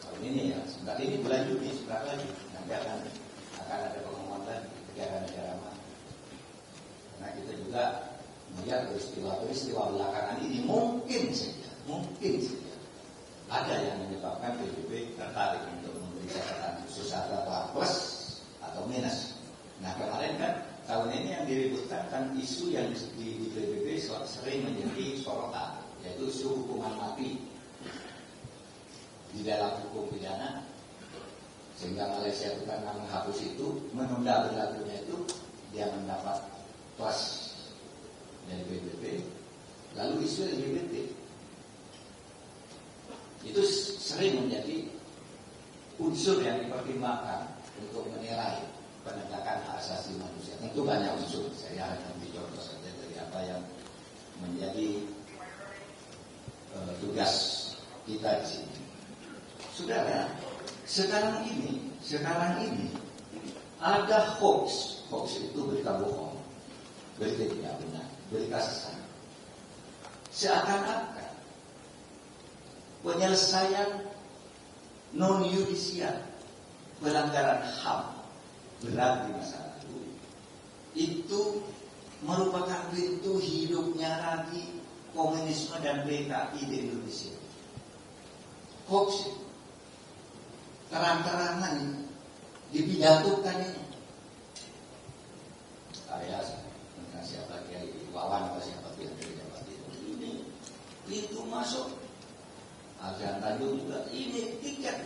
tahun ini ya, sebentar ini bulan Juni, sebentar lagi nanti akan ada pengumuman lagi negara-negara mana. Karena kita juga melihat peristiwa belakangan ini mungkin saja ada yang menyebabkan PBB tertarik untuk memberi catatan khusus atau plus atau minus. Nah, kemarin kan tahun ini yang diributkan kan isu yang di PBB sering menjadi sorotan, yaitu isu hukuman mati di dalam hukum pidana, sehingga Malaysia itu karena menghapus itu, menunda berlakunya itu, dia mendapat plus dari PBB. Lalu isu LGBT, unsur yang dipertimbangkan untuk menilai penegakan hak asasi manusia. Tentu banyak unsur, saya hanya ambil contoh saja dari apa yang menjadi tugas kita di sini. Saudara, sekarang ini ada hoax itu berita bohong, berita tidak benar, berita sesat. Seakan-akan penyelesaian non-yudisial pelanggaran HAM berat di masa lalu itu merupakan pintu hidupnya lagi komunisme dan PKI di Indonesia. Hoax terang-terangan dipidatukan ini. Saya dengan siapa Kiai Wawan atau siapa yang dari Jawa Timur ini pintu masuk. Agar Tanjung juga ini tiket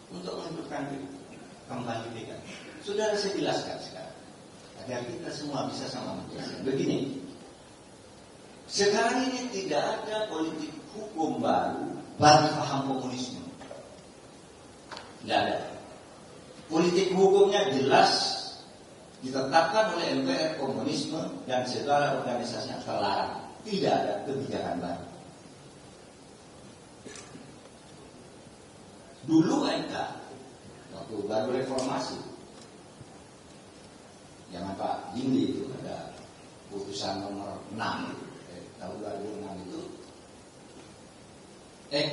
untuk menentukan kembali PKI. Saudara, saya jelaskan sekarang agar kita semua bisa sama menjelaskan. Begini, sekarang ini tidak ada politik hukum baru bagi paham komunisme. Tidak ada. Politik hukumnya jelas ditetapkan oleh MPR komunisme dan segala organisasi yang terlarang. Tidak ada kebijakan baru. Dulu MK waktu baru reformasi, zaman Pak Jimli itu ada putusan nomor 6 tahun 2006 itu, ex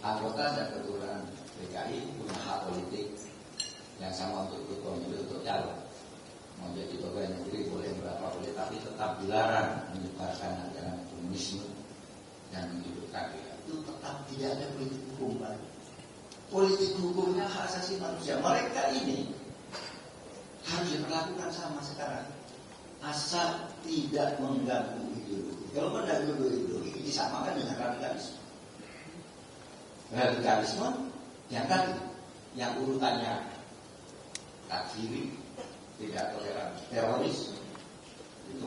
anggota dan keturunan PKI punya hak politik yang sama untuk ikut pemilu untuk calon. Mau jadi pegawai negeri boleh, berapa boleh, tapi tetap dilarang menyebarkan ajaran komunisme dan menghidupkan itu tetap tidak ada politik hukum baru. Politik hukumnya hak asasi manusia. Mereka ini harus diperlakukan sama sekarang, asal tidak mengganggu ideologi. Kalau mengganggu ideologi disamakan dengan radikalisme. Radikalisme yang tadi, yang urutannya takfiri, tidak toleran, teroris, itu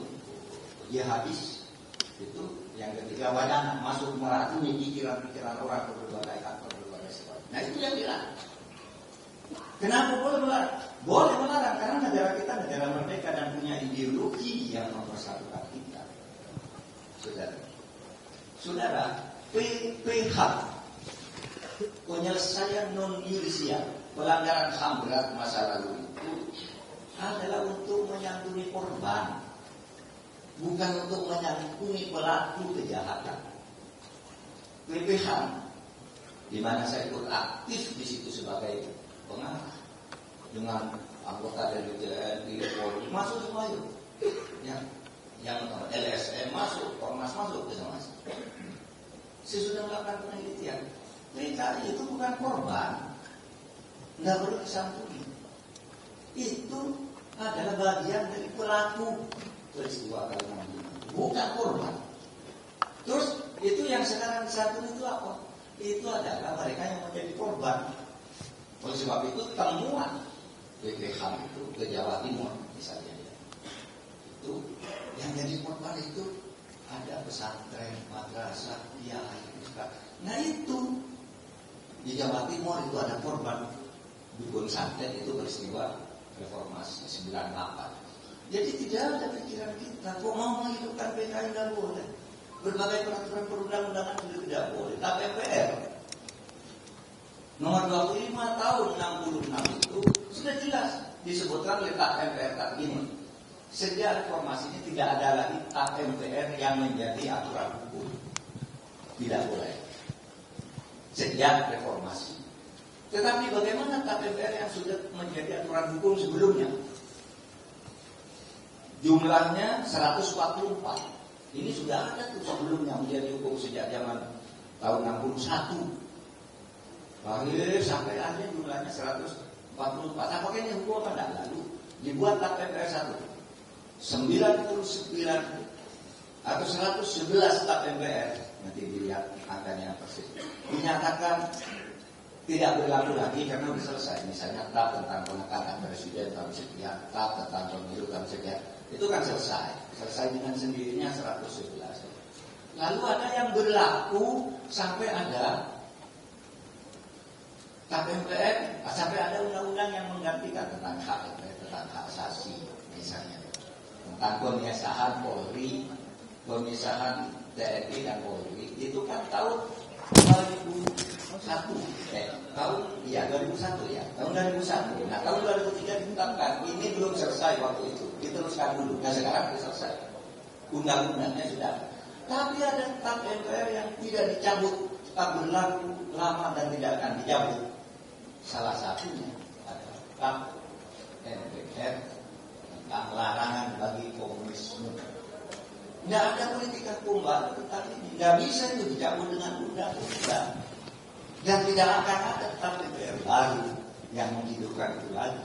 jihadis, itu yang ketiga wacana masuk meracuni pikiran-pikiran orang berbagai aktor. Nah itu yang dilarang. Kenapa boleh melarang? Boleh melarang karena negara kita negara merdeka dan punya ideologi yang mempersatukan kita. Saudara, PPH, penyelesaian non-yudisial pelanggaran HAM berat masa lalu itu adalah untuk menyantuni korban, bukan untuk menyantuni pelaku kejahatan. PPH di mana saya ikut aktif di situ sebagai pengarah dengan anggota dari TNI, Polri masuk semua itu, yang LSM masuk, Ormas masuk ke sana. Saya sudah melakukan penelitian. PKI itu bukan korban, nggak perlu disantuni. Itu adalah bagian dari pelaku peristiwa kalimat ini, bukan korban. Terus itu yang sekarang disantuni itu apa? Itu adalah mereka yang menjadi korban. Oleh sebab itu temuan BPH itu ke Jawa Timur misalnya, itu yang jadi korban itu ada pesantren, madrasah, kiai. Nah itu di Jawa Timur itu ada korban dukun santet itu peristiwa reformasi 98. Jadi tidak ada pikiran kita kok mau menghidupkan PKI tidak boleh. Berbagai peraturan perundang-undangan juga tidak boleh. TAP MPR nomor 25 tahun 66 itu sudah jelas disebutkan oleh TAP MPR tak ini. Sejak reformasi ini tidak ada lagi TAP MPR yang menjadi aturan hukum. Tidak boleh. Sejak reformasi. Tetapi bagaimana TAP MPR yang sudah menjadi aturan hukum sebelumnya? Jumlahnya 144. Ini sudah ada tuh sebelumnya menjadi hukum sejak zaman tahun 61. Lahir sampai akhir jumlahnya 144. Apakah ini hukum apa enggak? Lalu dibuat TAP MPR 1. 99 atau 111 TAP MPR. Nanti dilihat angkanya persis. Dinyatakan tidak berlaku lagi karena sudah selesai. Misalnya TAP tentang pengangkatan presiden tahun sekian, TAP tentang pemilu tahun sekian. Itu kan selesai dengan sendirinya 111. Lalu ada yang berlaku sampai ada TAP MPR sampai ada undang-undang yang menggantikan tentang hak MPR, tentang hak asasi misalnya, tentang pemisahan Polri, pemisahan TNI dan Polri itu kan tahun 2001 tahun 2001. Nah tahun 2003 ditetapkan, ini belum selesai waktu itu, diteruskan dulu. Nah sekarang sudah selesai, undang-undangnya sudah. Tapi ada TAP MPR yang tidak dicabut, tetap berlaku lama dan tidak akan dicabut. Salah satunya adalah TAP MPR tentang larangan bagi komunisme. Tidak ada politik hukum baru tentang ini. Tidak bisa itu dicabut dengan undang-undang. Dan tidak akan ada TAP MPR baru yang menghidupkan itu lagi.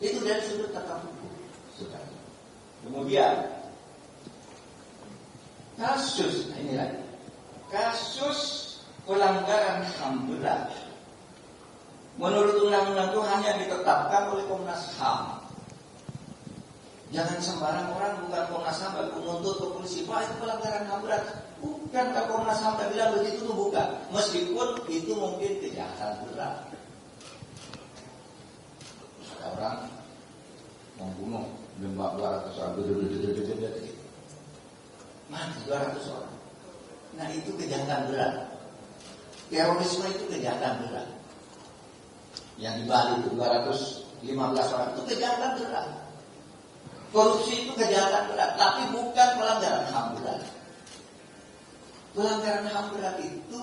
Itu dari sudut tata hukum. Sudah. Kemudian kasus, nah ini lagi, kasus pelanggaran HAM berat menurut undang-undang itu hanya ditetapkan oleh Komnas HAM. Jangan sembarang orang, bukan Komnas HAM lalu menuntut ke polisi, Pak itu pelanggaran HAM berat. Bukan ke Komnas HAM bilang begitu tuh bukan. Meskipun itu mungkin kejahatan berat. Ada orang membunuh 200 orang, mati 200 orang. Nah itu kejahatan berat. Terorisme itu kejahatan berat. Yang di Bali itu 215 orang itu kejahatan berat. Korupsi itu kejahatan berat, tapi bukan pelanggaran HAM berat. Pelanggaran HAM berat itu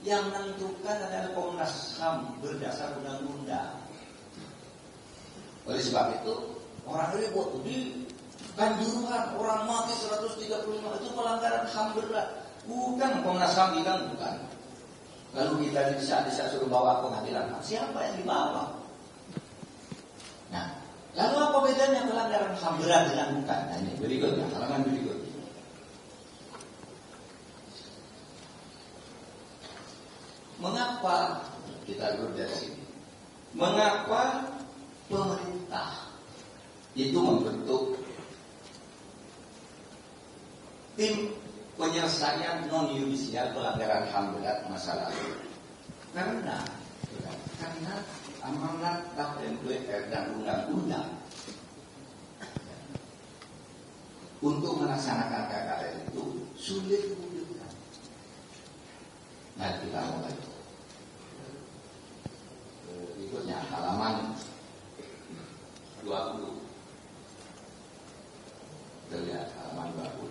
yang menentukan adalah Komnas HAM berdasar undang-undang. Oleh sebab itu orang ribut di Kanjuruhan orang mati 135 itu pelanggaran HAM berat. Bukan Komnas HAM bilang bukan. Lalu kita bisa suruh bawa pengadilan. Siapa yang dibawa? Nah, lalu apa bedanya pelanggaran HAM berat dengan bukan? Nah ini berikutnya, halaman berikutnya. Mengapa kita duduk dari sini? Mengapa pemerintah itu membentuk tim penyelesaian non-yudisial pelanggaran HAM berat masa lalu? Karena amanat TAP MPR dan undang-undang untuk melaksanakan KKR itu sulit diwujudkan. Nah kita mulai. Berikutnya halaman 20. Terlihat halaman 20.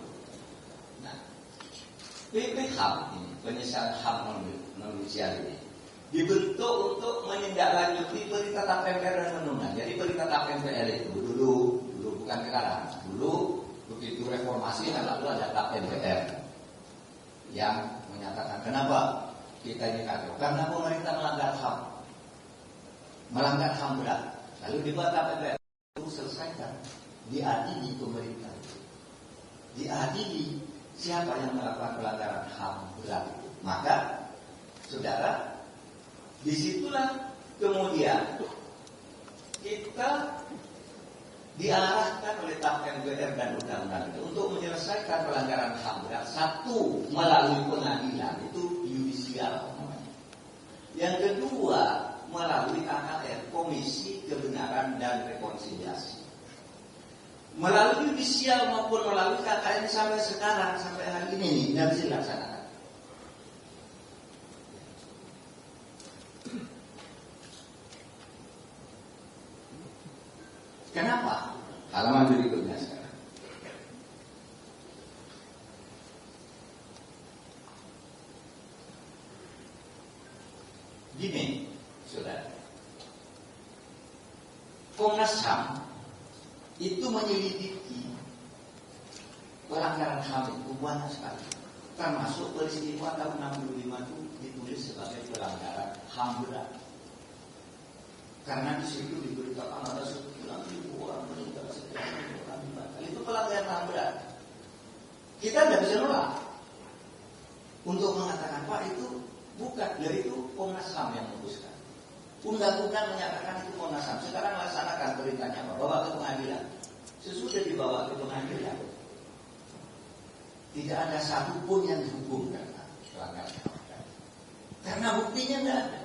Nah, PP HAM ini, penyelesaian HAM non-yudisial ini dibentuk untuk menindaklanjuti perintah TAP MPR dan undang-undang. Jadi perintah TAP MPR itu dulu bukan sekarang. Dulu begitu reformasi lalu ada TAP MPR yang menyatakan kenapa kita ini kacau? Karena pemerintah melanggar HAM. Melanggar HAM berat. Lalu dibuat TAP MPR itu selesaikan. Diadili pemerintah. Diadili siapa yang melakukan pelanggaran HAM berat itu. Maka saudara, disitulah kemudian kita diarahkan oleh TAP MPR dan undang-undang itu untuk menyelesaikan pelanggaran HAM berat. Satu, melalui pengadilan, itu yudisial namanya. Yang kedua, melalui KKR, Komisi Kebenaran dan Rekonsiliasi. Melalui yudisial maupun melalui KKR sampai sekarang, sampai hari ini tidak bisa dilaksanakan. Kenapa? Halaman berikutnya sekarang. Gini, saudara. Komnas HAM itu menyelidiki pelanggaran HAM itu banyak sekali. Termasuk peristiwa tahun 65 itu ditulis sebagai pelanggaran HAM berat. Karena di situ diberitakan ada 9.000 orang meninggal, sekian orang meninggal. Itu pelanggaran HAM berat. Kita tidak bisa nolak untuk mengatakan Pak itu bukan, dari itu Komnas HAM yang memutuskan. Undang-undang menyatakan itu Komnas HAM. Sekarang laksanakan perintahnya Pak, bawa ke pengadilan. Sesudah dibawa ke pengadilan, tidak ada satupun yang dihukum karena pelanggaran HAM berat. Karena buktinya tidak ada.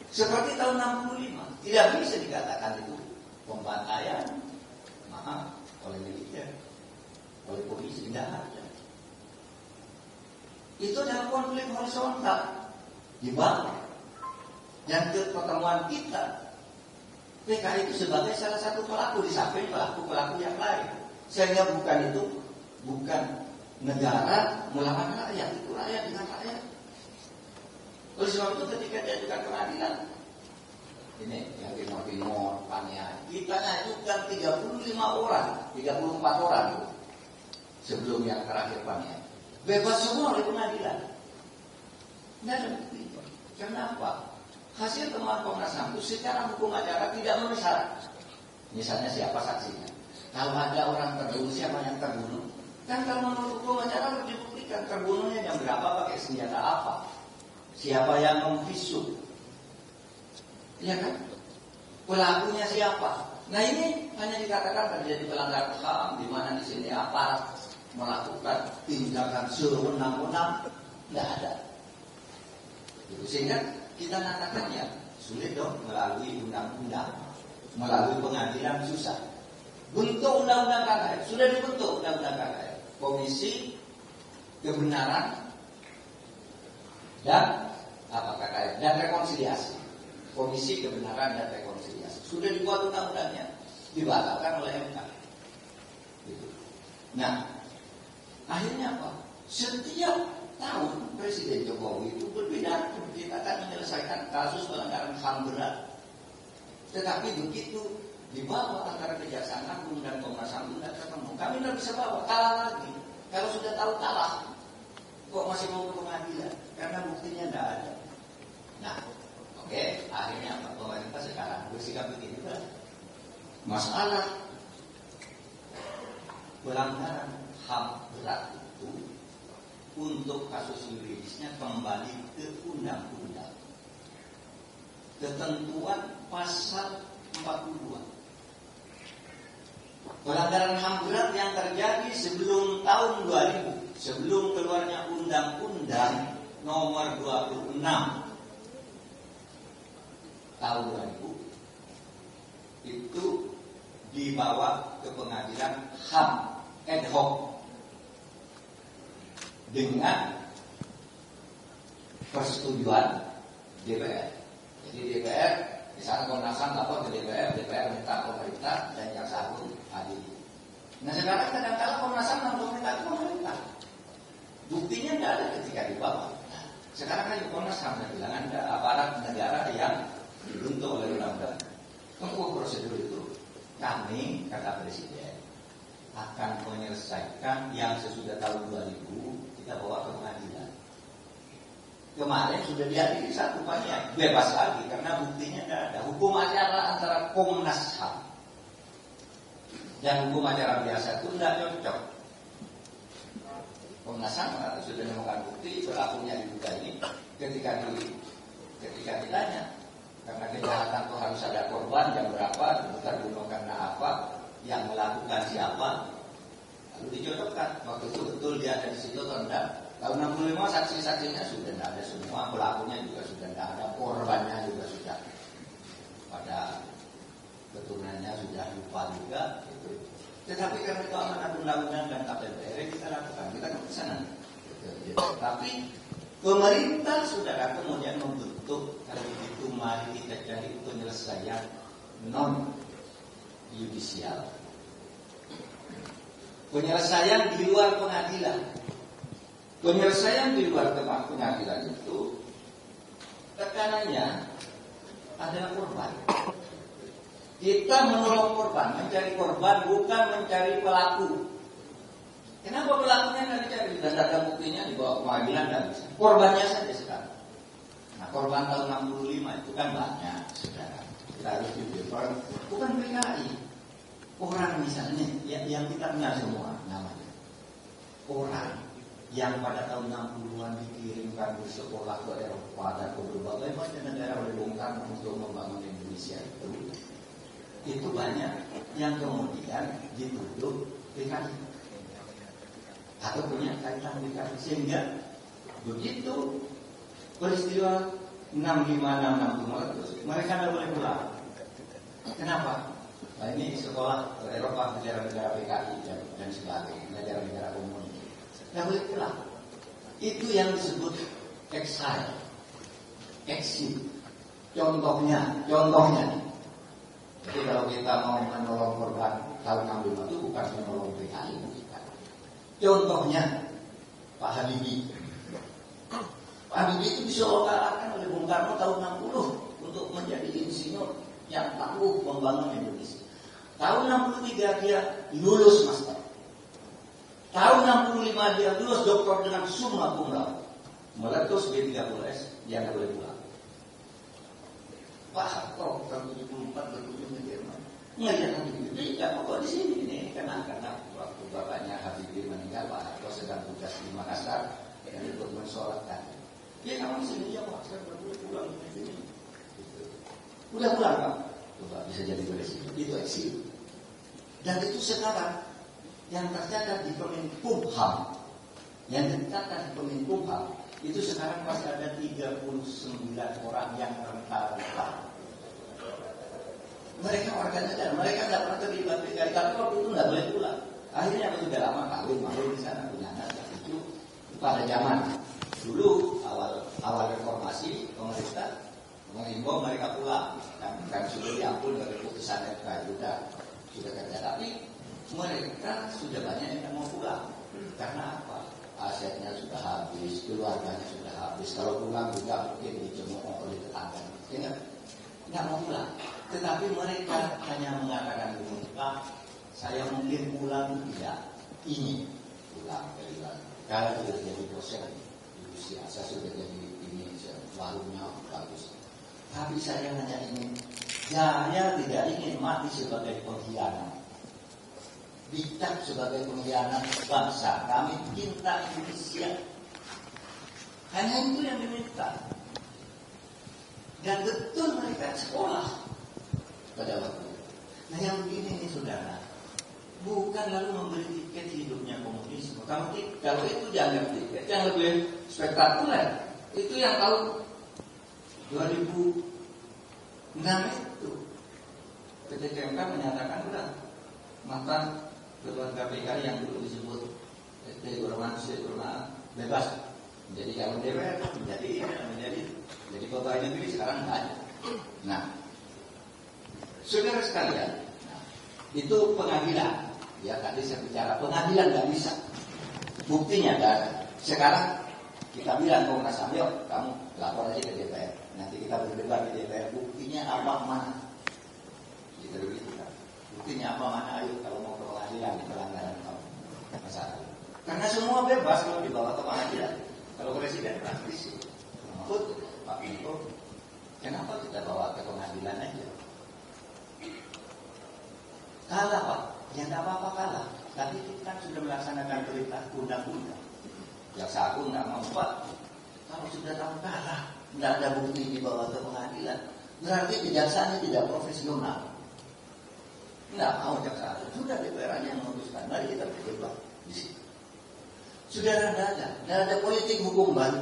Seperti tahun 65, tidak bisa dikatakan itu pembantaian, maaf, oleh militer, oleh polisi, tidak ada. Itu adalah konflik horizontal di bawah. Dan ke pertemuan kita, PKI itu sebagai salah satu pelaku di samping pelaku-pelaku yang lain. Sehingga bukan negara melawan rakyat, itu rakyat dengan rakyat. Oleh sebab itu ketika diajukan pengadilan, ini yang Timur, Paniai, kita ajukan 34 orang sebelum yang terakhir Paniai. Bebas semua oleh pengadilan. Tidak ada bukti. Kenapa? Hasil temuan Komnas HAM itu secara hukum acara tidak memenuhi syarat. Misalnya siapa saksinya? Kalau ada orang terbunuh, siapa yang terbunuh? Kan kalau menurut hukum acara harus dibuktikan terbunuhnya jam berapa, pakai senjata apa, siapa yang memvisum, ya kan? Pelakunya siapa? Nah ini hanya dikatakan terjadi pelanggaran HAM, di mana di sini aparat melakukan tindakan sewenang-wenang, tidak ada. Sehingga kita katakannya sulit dong melalui undang-undang, melalui pengadilan susah. Bentuk undang-undang KKR sudah dibentuk, undang-undang KKR, Komisi Kebenaran dan KKR dan Rekonsiliasi, Komisi Kebenaran dan Rekonsiliasi sudah dibuat undang-undangnya, dibatalkan oleh MK. Gitu. Nah, akhirnya apa? Setiap tahun Presiden Jokowi itu berbeda, kita akan menyelesaikan kasus pelanggaran HAM berat. Tetapi begitu dibawa antara Kejaksaan Agung dan Komnas HAM tidak ketemu. Kami tidak bisa bawa, kalah lagi. Kalau sudah tahu kalah, kok masih mau ke pengadilan? Karena buktinya tidak ada. Nah, oke, akhirnya apa? Pemerintah sekarang bersikap begini kan? Masalah pelanggaran HAM berat itu untuk kasus yuridisnya kembali ke undang-undang. Ketentuan pasal 42. Pelanggaran HAM berat yang terjadi sebelum tahun 2000, sebelum keluarnya Undang-Undang Nomor 26 tahun 2000 itu dibawa ke pengadilan HAM ad hoc dengan persetujuan DPR. Jadi DPR, misalnya Komnas HAM lapor ke DPR, DPR minta pemerintah dan Jaksa Agung adil. Nah sekarang kadang-kadang Komnas HAM langsung minta ke pemerintah. Buktinya tidak ada ketika dibawa. Nah, sekarang kan Komnas HAM bilang ada aparat negara yang dibentuk oleh undang-undang. Untuk prosedur itu kami, kata Presiden, akan menyelesaikan yang sesudah tahun 2000 kita bawa ke pengadilan. Kemarin sudah dihadiri satu Paniai, bebas lagi karena buktinya tidak ada. Hukum acara antara Komnas HAM dan hukum acara biasa itu tidak cocok. Komnas HAM sudah menemukan bukti pelakunya diduga ini ketika ditanya karena kejahatan itu harus ada korban, jam berapa, terbunuh karena apa, yang melakukan siapa, lalu dicocokkan. Waktu itu betul dia ada di situ atau enggak. Tahun 65 saksi-saksinya sudah tidak ada semua, pelakunya juga sudah tidak ada, korbannya juga sudah pada keturunannya sudah lupa juga. Gitu. Tetapi karena itu amanat undang-undang dan KPPR kita lakukan, kita ke sana. Gitu. Tapi pemerintah sudah kemudian membentuk, kalau begitu mari kita cari penyelesaian non yudisial, penyelesaian di luar pengadilan. Penyelesaian di luar tempat pengadilan itu tekanannya adalah korban. Kita menolong korban, mencari korban bukan mencari pelaku. Kenapa pelakunya tidak dicari? Dan ada buktinya dibawa ke pengadilan dan bisa. Korbannya saja sekarang. Nah, korban tahun 65 itu kan banyak, saudara. Kita harus jujur. Bukan PKI. Orang misalnya yang kita kenal semua namanya. Orang yang pada tahun 60-an dikirimkan bersekolah ke Eropa dan ke berbagai macam negara oleh Bung Karno untuk membangun Indonesia itu banyak yang kemudian dituduh PKI atau punya kaitan PKI, sehingga begitu peristiwa 65, 66, mereka tidak boleh pulang. Kenapa? Nah, ini sekolah Eropa, negara-negara PKI dan sebagainya, negara-negara komunis. Tidak boleh pulang. Itu yang disebut exile, exit. Contohnya. Jadi kalau kita mau menolong korban tahun 65 itu bukan menolong PKI, bukan. Contohnya Pak Habibie. Pak Habibie itu disolokalakan oleh Bung Karno tahun 60 untuk menjadi insinyur yang tangguh membangun Indonesia. Tahun 63 dia lulus master. Tahun 65 dia lulus doktor dengan summa cum laude. Meletus B30S, dia nggak boleh pulang. Pak Harto tahun 74 berkunjung ke Jerman. Ngelihat Habibie, tidak mau di sini nih karena waktu bapaknya Habibie meninggal, Pak Harto sedang tugas di Makassar dan ikut mensolatkan. Dia nggak mau sini, ya Pak, saya boleh pulang ke sini. Udah pulang Pak, coba bisa jadi presiden. Itu eksil. Dan itu sekarang yang tercatat di Kemenkumham, itu sekarang masih ada 39 orang yang terluka. Mereka warga negara, mereka tidak pernah terlibat PKI, tapi waktu itu nggak boleh pulang. Akhirnya sudah lama kawin di sana punya anak. Itu pada zaman dulu awal reformasi pemerintah mengimbau mereka pulang, kan sudah diampun dari putusan MK sudah kerja, tapi mereka sudah banyak yang mau pulang. Karena apa? Asetnya sudah habis, keluarganya sudah habis. Kalau pulang juga mungkin dicemooh oleh tetangga. Nggak mau pulang. Tetapi mereka hanya mengatakan begini, Pak, saya mungkin pulang tidak ingin pulang dari luar. Kalau sudah jadi dosen di Rusia, saya sudah jadi ini, warungnya bagus. Tapi saya hanya ingin, saya tidak ingin mati sebagai pengkhianat. Dicap sebagai pengkhianat bangsa. Kami cinta Indonesia. Hanya itu yang diminta. Dan betul mereka sekolah pada waktu itu. Nah yang begini nih saudara, bukan lalu membeli tiket hidupnya komunisme. Kalau itu dianggap tiket yang lebih spektakuler, itu yang tahun 2006 itu ketika MK menyatakan udah mantan keluarga PKI yang dulu disebut bebas menjadi calon DPR, menjadi pegawai negeri, sekarang enggak ada. Nah, saudara sekalian, itu pengadilan. Ya tadi saya bicara pengadilan nggak bisa, buktinya ada. Sekarang kita bilang Komnas HAM, yuk kamu lapor aja ke DPR. Nanti kita berdebat di DPR, buktinya apa mana? Kita begitu kan. Buktinya apa mana? Ayo kalau mau ke pengadilan, pelanggaran kamu masalah. Karena semua bebas kalau dibawa ke pengadilan. Kalau presiden praktis, Mahfud, Pak Menko, kenapa kita bawa ke pengadilan aja? Kalah Pak, ya tidak apa-apa kalah. Tapi kita kan sudah melaksanakan perintah undang-undang. Jaksa Agung nggak mau Pak. Kalau sudah tahu kalah, tidak ada bukti dibawa ke pengadilan, berarti kejaksaannya tidak profesional. Tidak mau jaksa Agung, sudah DPR yang memutuskan. Mari kita berdebat di sini. Saudara, tidak ada politik hukum baru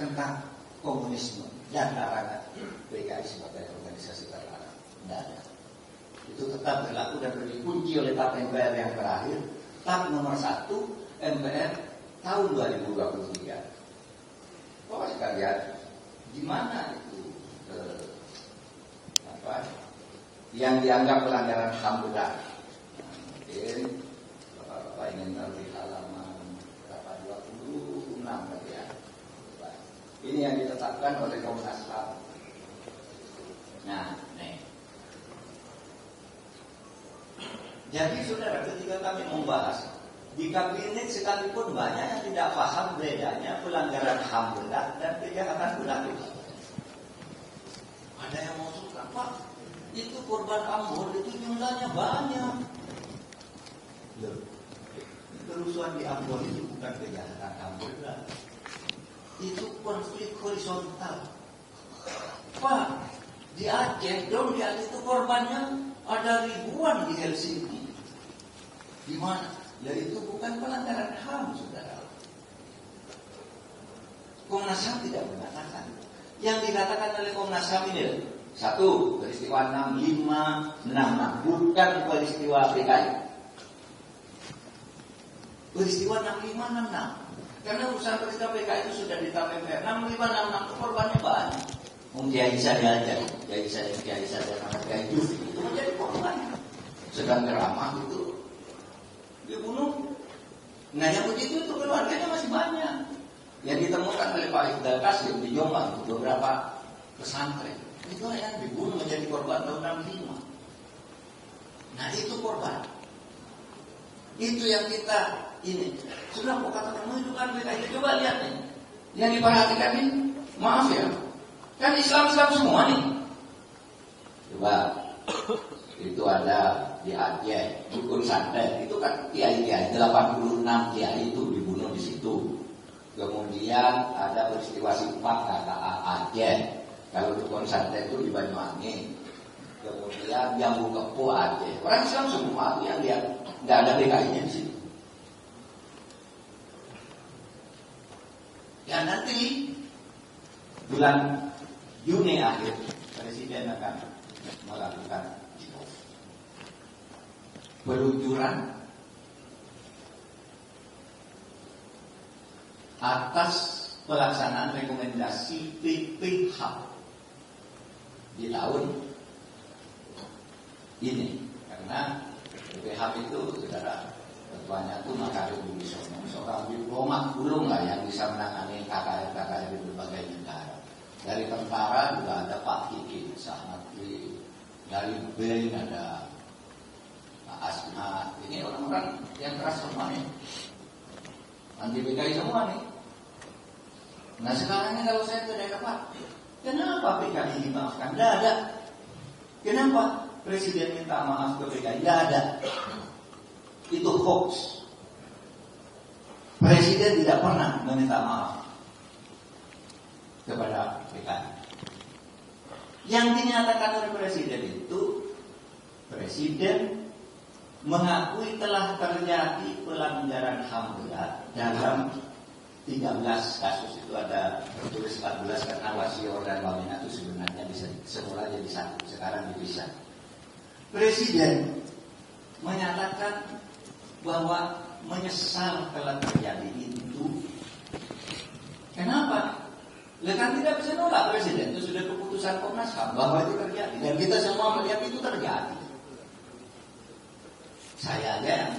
tentang komunisme dan larangan PKI sebagai organisasi terlarang. Tidak ada. Itu tetap berlaku dan dikunci oleh tap MPR yang terakhir, tap nomor 1 MPR tahun 2023. Bapak sekalian, di mana itu yang dianggap pelanggaran HAM berat? Mungkin Bapak ingin tahu di halaman berapa, 26 tadi ya. Ini yang ditetapkan oleh Komnas HAM. Nah, nih. Jadi saudara, ketika kami membahas di kabinet sekalipun banyak yang tidak paham bedanya pelanggaran HAM berat dan kejahatan berat. Ada yang mau suka, Pak, itu korban Ambon itu jumlahnya banyak. Loh, kerusuhan di Ambon itu bukan kejahatan HAM berat, itu konflik horizontal. Pak, di Aceh itu korbannya ada ribuan di Helsinki. Di mana? Ya itu bukan pelanggaran HAM, saudara. Komnas HAM tidak mengatakan. Yang dikatakan oleh Komnas HAM ini, satu, peristiwa 6566, bukan peristiwa PKI. Peristiwa 6566. Karena urusan peristiwa PKI itu sudah ditambah 6566 itu korbannya banyak. Kiai saya aja, Kiai saya nama Kiai Jufi itu menjadi korbannya. Sedang ceramah itu dibunuh. Nah yang begitu itu keluarganya masih banyak. Yang ditemukan oleh Pak Ifdal Kasim di Jombang beberapa pesantren itu yang dibunuh menjadi korban tahun 65. Nah itu korban. Itu yang kita ini sudah kok katakan itu kan PKI. Coba lihat nih, yang diperhatikan ini, maaf ya, kan Islam semua nih. Coba itu ada di Aceh, Dukun Santet, itu kan kiai-kiai 86 kiai itu dibunuh di situ. Kemudian ada peristiwa Simpak KKA Aceh, kalau Dukun Santet itu di Banyuwangi. Kemudian Jambu Kepo Aceh. Orang Islam semua yang lihat nggak ada PKI-nya di situ. Ya nanti bulan Juni akhir Presiden akan melakukan peluncuran atas pelaksanaan rekomendasi PPH di tahun ini, karena PPH itu saudara ketuanya itu Makarim Wibisono, seorang diplomat ulung lah yang bisa menangani KKR di berbagai negara. Dari tentara juga ada Pak Kiki Sahnatri, dari BEN ada Pak Asmat. Ini orang-orang yang keras semua nih, anti PKI semua nih. Nah sekarang ini kalau saya tidak Pak, kenapa PKI dimaafkan? Tidak ada. Kenapa Presiden minta maaf ke PKI? Tidak ada. Itu hoax. Presiden tidak pernah meminta maaf kepada PKI. Yang dinyatakan oleh Presiden itu, Presiden mengakui telah terjadi pelanggaran HAM berat dalam 13 kasus. Itu ada tertulis 14 karena Wasior dan Wamena itu sebenarnya bisa semula jadi satu, sekarang dipisah. Presiden menyatakan bahwa menyesal telah terjadi itu. Kenapa? Kan tidak bisa nolak Presiden, itu sudah keputusan Komnas HAM bahwa itu terjadi dan kita semua melihat itu terjadi. Saya aja yang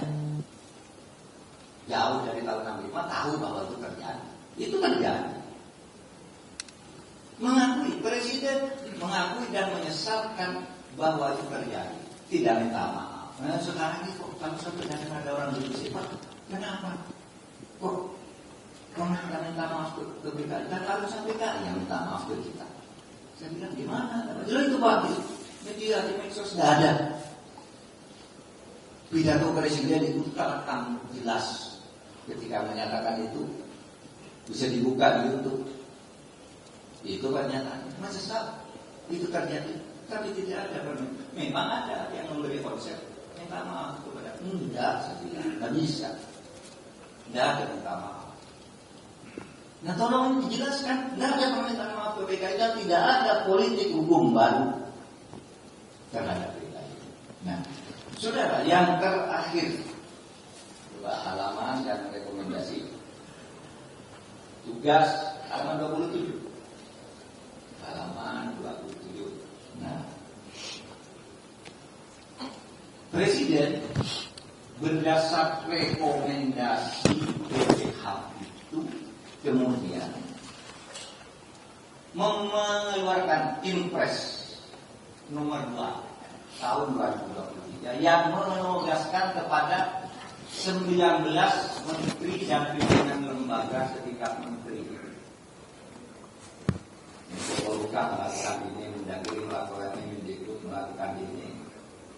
jauh dari tahun 65 tahu bahwa itu terjadi. Itu terjadi. Mengakui, Presiden mengakui dan menyesalkan bahwa itu terjadi. Tidak minta maaf. Nah sekarang ini kok kalau sampai ada orang begitu, Pak, kenapa? Kok kita minta maaf ke PKI? Dan harusnya PKI yang minta maaf ke kita. Saya bilang gimana? Jelas itu Pak, media di medsos tidak ada. Pidato Presiden itu terekam jelas ketika menyatakan itu, bisa dibuka di YouTube. Itu pernyataan. Masa itu terjadi? Tapi tidak ada. Memang ada yang memberi konsep minta maaf kepada enggak, saya bilang nggak bisa. Tidak ada minta maaf. Nah tolong dijelaskan, tidak ada permintaan maaf ke PKI dan tidak ada politik hukum baru terhadap PKI. Nah, saudara, yang terakhir coba halaman dan rekomendasi tugas halaman 27. Halaman 27. Nah, Presiden berdasar rekomendasi PPH itu kemudian mengeluarkan Impres nomor 2 tahun 2023 yang menugaskan kepada 19 menteri dan pimpinan lembaga setingkat menteri. Polhukam melakukan ini, Mendagri melakukan ini, Mendikbud melakukan ini,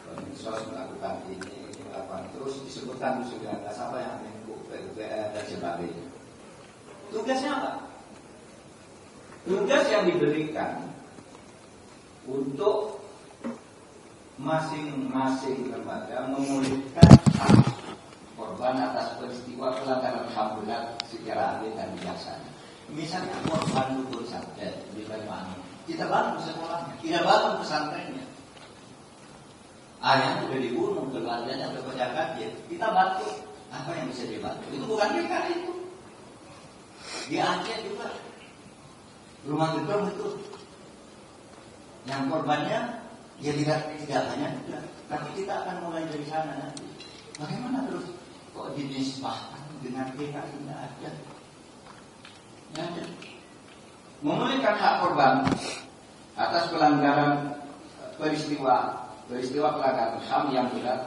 Kemensos melakukan ini melakukan terus disebutkan 19 apa yang Menko, PUPR dan sebagainya. Tugasnya apa? Tugas yang diberikan untuk masing-masing lembaga memulihkan hak korban atas peristiwa pelanggaran HAM berat secara adil dan bijaksana. Misalnya korban dukun santet di Banyuwangi, kita bantu sekolahnya, kita bantu pesantrennya. Ayahnya sudah dibunuh, keluarganya sudah berjagat, kita bantu. Apa yang bisa dibantu? Itu bukan mereka itu. Di Aceh juga rumah gedung itu, yang korbannya ya tidak banyak juga. Tapi kita akan mulai dari sana nanti. Bagaimana terus kok dinisbahkan dengan PKI? Tidak ada. Memulihkan hak korban atas pelanggaran peristiwa pelanggaran HAM yang berat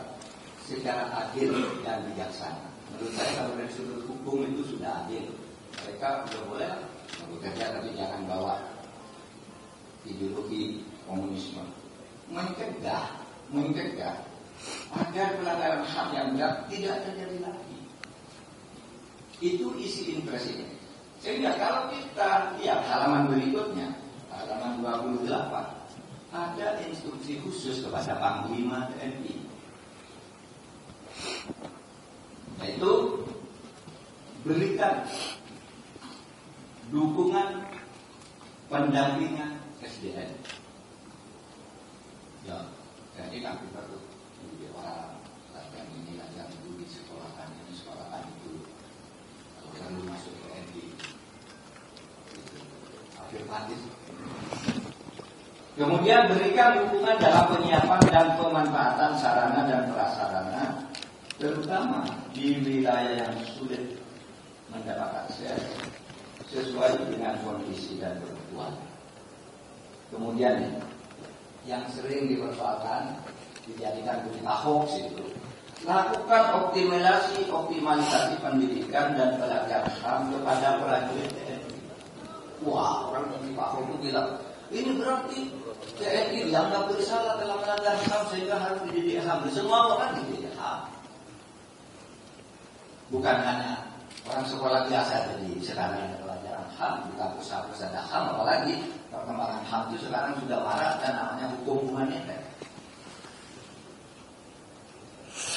secara adil dan bijaksana. Menurut saya kalau dari sudut hukum itu sudah adil. Mereka sudah boleh bekerja, tapi jangan bawa ideologi komunisme. Mencegah agar pelanggaran HAM yang berat tidak terjadi lagi. Itu isi impres ini. Sehingga kalau kita lihat halaman berikutnya, halaman 28, ada instruksi khusus kepada Panglima TNI, yaitu berikan dukungan pendampingan SDM. Ya, jadi kan kita tuh jadi orang latihan ini latihan itu di sekolahkan ini sekolahkan itu, kalau perlu masuk ke TNI. Afirmatif. Kemudian berikan dukungan dalam penyiapan dan pemanfaatan sarana dan prasarana, terutama di wilayah yang sulit mendapat akses sesuai dengan kondisi dan kebutuhan. Kemudian yang sering dipersoalkan dijadikan berita hoax itu, lakukan optimalisasi pendidikan dan pelatihan HAM kepada prajurit TNI. Wah, orang yang Pak Hoax itu bilang, ini berarti TNI dianggap bersalah dalam melanggar HAM sehingga harus dididik HAM. Semua orang dididik HAM. Bukan hanya orang sekolah biasa jadi sekarang ada pelajaran HAM di kampus-kampus ada HAM, apalagi perkembangan HAM itu sekarang sudah marak dan namanya hukum humaniter,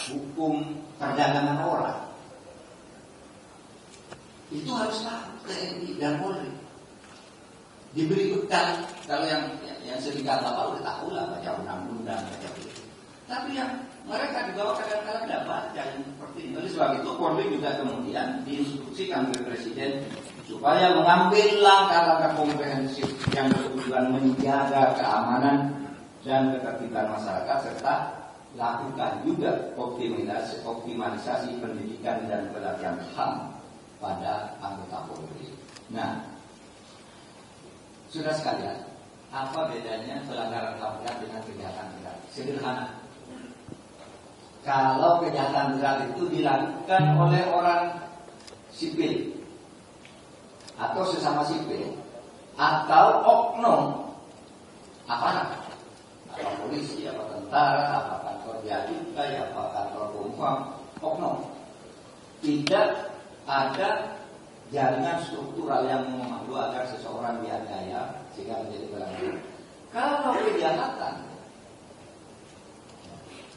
hukum perdagangan orang. Itu haruslah TNI dan Polri diberikan. Kalau yang sedikit apa udah tahu lah baca undang-undang baca itu. Tapi yang mereka dibawa kadang-kadang tidak baca yang seperti ini. Oleh sebab itu Polri juga kemudian diinstruksikan oleh Presiden supaya mengambil langkah-langkah komprehensif yang bertujuan menjaga keamanan dan ketertiban masyarakat serta lakukan juga optimalisasi pendidikan dan pelatihan HAM pada anggota Polri. Nah, sudah sekalian, apa bedanya pelanggaran HAM berat dengan kejahatan berat? Sederhana. Kalau kejahatan berat itu dilakukan oleh orang sipil atau sesama sipil atau oknum aparat, apa polisi, apa tentara, apa kantor bea cukai, apa kantor perumpam, oknum. Tidak ada jaringan struktural yang memandu agar seseorang dianiaya sehingga menjadi pelanggaran. Kalau kejahatan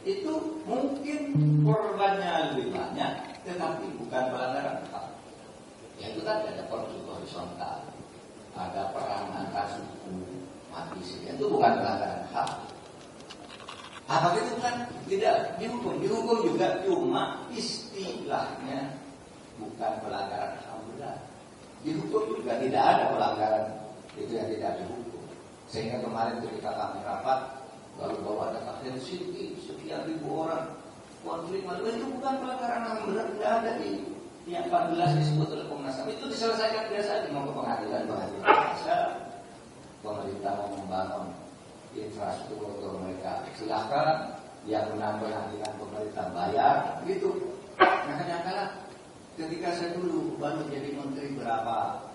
itu mungkin korbannya lebih banyak, tetapi bukan pelanggaran HAM. Ya itu kan ada konflik horizontal, ada perang antar suku, mati sih. Itu bukan pelanggaran HAM. Apakah itu kan tidak dihukum? Dihukum juga, cuma istilahnya bukan pelanggaran HAM berat. Dihukum juga tidak ada pelanggaran itu yang tidak dihukum. Sehingga kemarin ketika kami rapat, lalu bahwa ada kasus sekian ribu orang konflik malu, itu bukan pelanggaran HAM berat, tidak ada di yang 14 disebut oleh Komnas HAM. Itu diselesaikan biasa, mau ke pengadilan biasa. Pemerintah mau membangun infrastruktur untuk mereka, silahkan. Yang menang pengadilan pemerintah bayar, gitu. Nah kadang-kadang ketika saya dulu baru jadi menteri berapa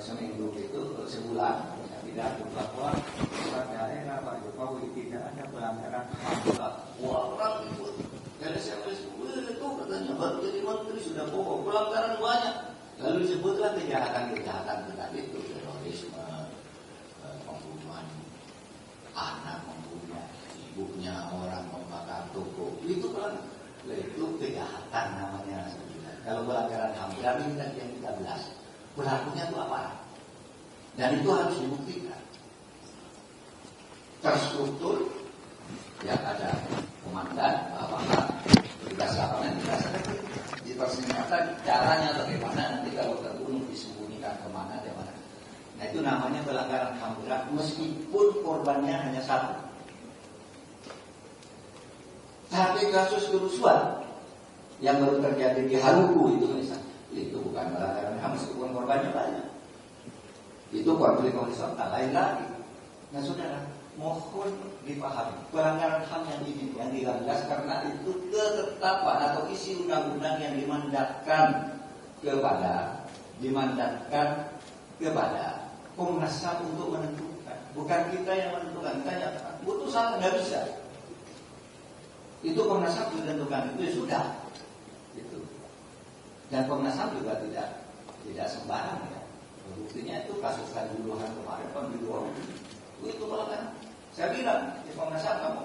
seminggu itu sebulan, saya tidak bahwa surat daerah Pak Jokowi tidak ada pelanggaran HAM berat. Wah, orang itu dari saya itu katanya baru jadi menteri sudah pokok pelanggaran banyak. Lalu disebutlah kejahatan-kejahatan berat itu, terorisme, pembunuhan anak, membunuh ibunya, orang membakar toko, itu kan itu kejahatan namanya. Kalau pelanggaran HAM berat ini tadi yang 13. pelakunya itu apa? Dan itu harus dibuktikan. Terstruktur, ya ada komandan, apa-apa, tugas lapangan dirasakan. Di persenjataan caranya bagaimana, nanti kalau terbunuh disembunyikan kemana, di mana. Nah itu namanya pelanggaran HAM berat, meskipun korbannya hanya satu. Tapi kasus kerusuhan yang baru terjadi di Haluku itu misalnya, itu bukan pelanggaran HAM meskipun korbannya banyak. Itu konflik horizontal lain lagi. Nah saudara, mohon dipahami pelanggaran HAM yang ini yang digagas karena itu ketetapan atau isi undang-undang yang dimandatkan kepada Komnas HAM untuk menentukan, bukan kita yang menentukan. Kita nyatakan putusan nggak bisa. Itu Komnas HAM sudah tentukan, itu sudah. Itu. Dan Komnas HAM juga tidak sembarang ya. Buktinya itu kasus Kanjuruhan kemarin Kanjuruhan itu pelanggaran. Saya bilang di Komnas HAM kamu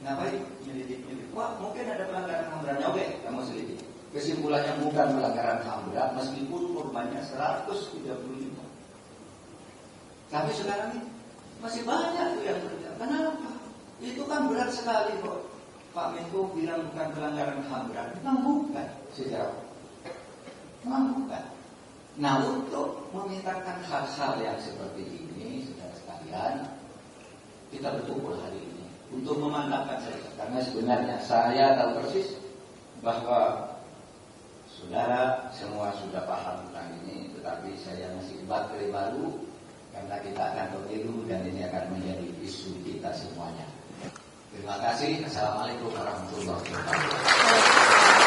ngapain nyelidik. Wah mungkin ada pelanggaran HAM beratnya, oke kamu selidiki. Kesimpulannya bukan pelanggaran HAM berat meskipun korbannya 130 juta. Tapi sekarang ini masih banyak tuh yang terjadi. Kenapa? Itu kan berat sekali kok. Pak Menko bilang bukan pelanggaran HAM berat. Memang bukan secara. Memang bukan. Nah untuk memetakan hal-hal yang seperti ini, saudara sekalian, kita berkumpul hari ini untuk memantapkan saja. Karena sebenarnya saya tahu persis bahwa saudara semua sudah paham tentang ini, tetapi saya masih baterai baru. Karena kita akan pemilu dan ini akan menjadi isu kita semuanya. Terima kasih. Assalamualaikum warahmatullahi wabarakatuh.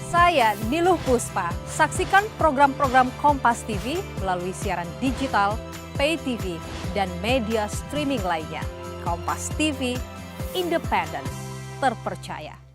Saya Niluh Puspa. Saksikan program-program Kompas TV melalui siaran digital, pay TV, dan media streaming lainnya. Kompas TV, independen, terpercaya.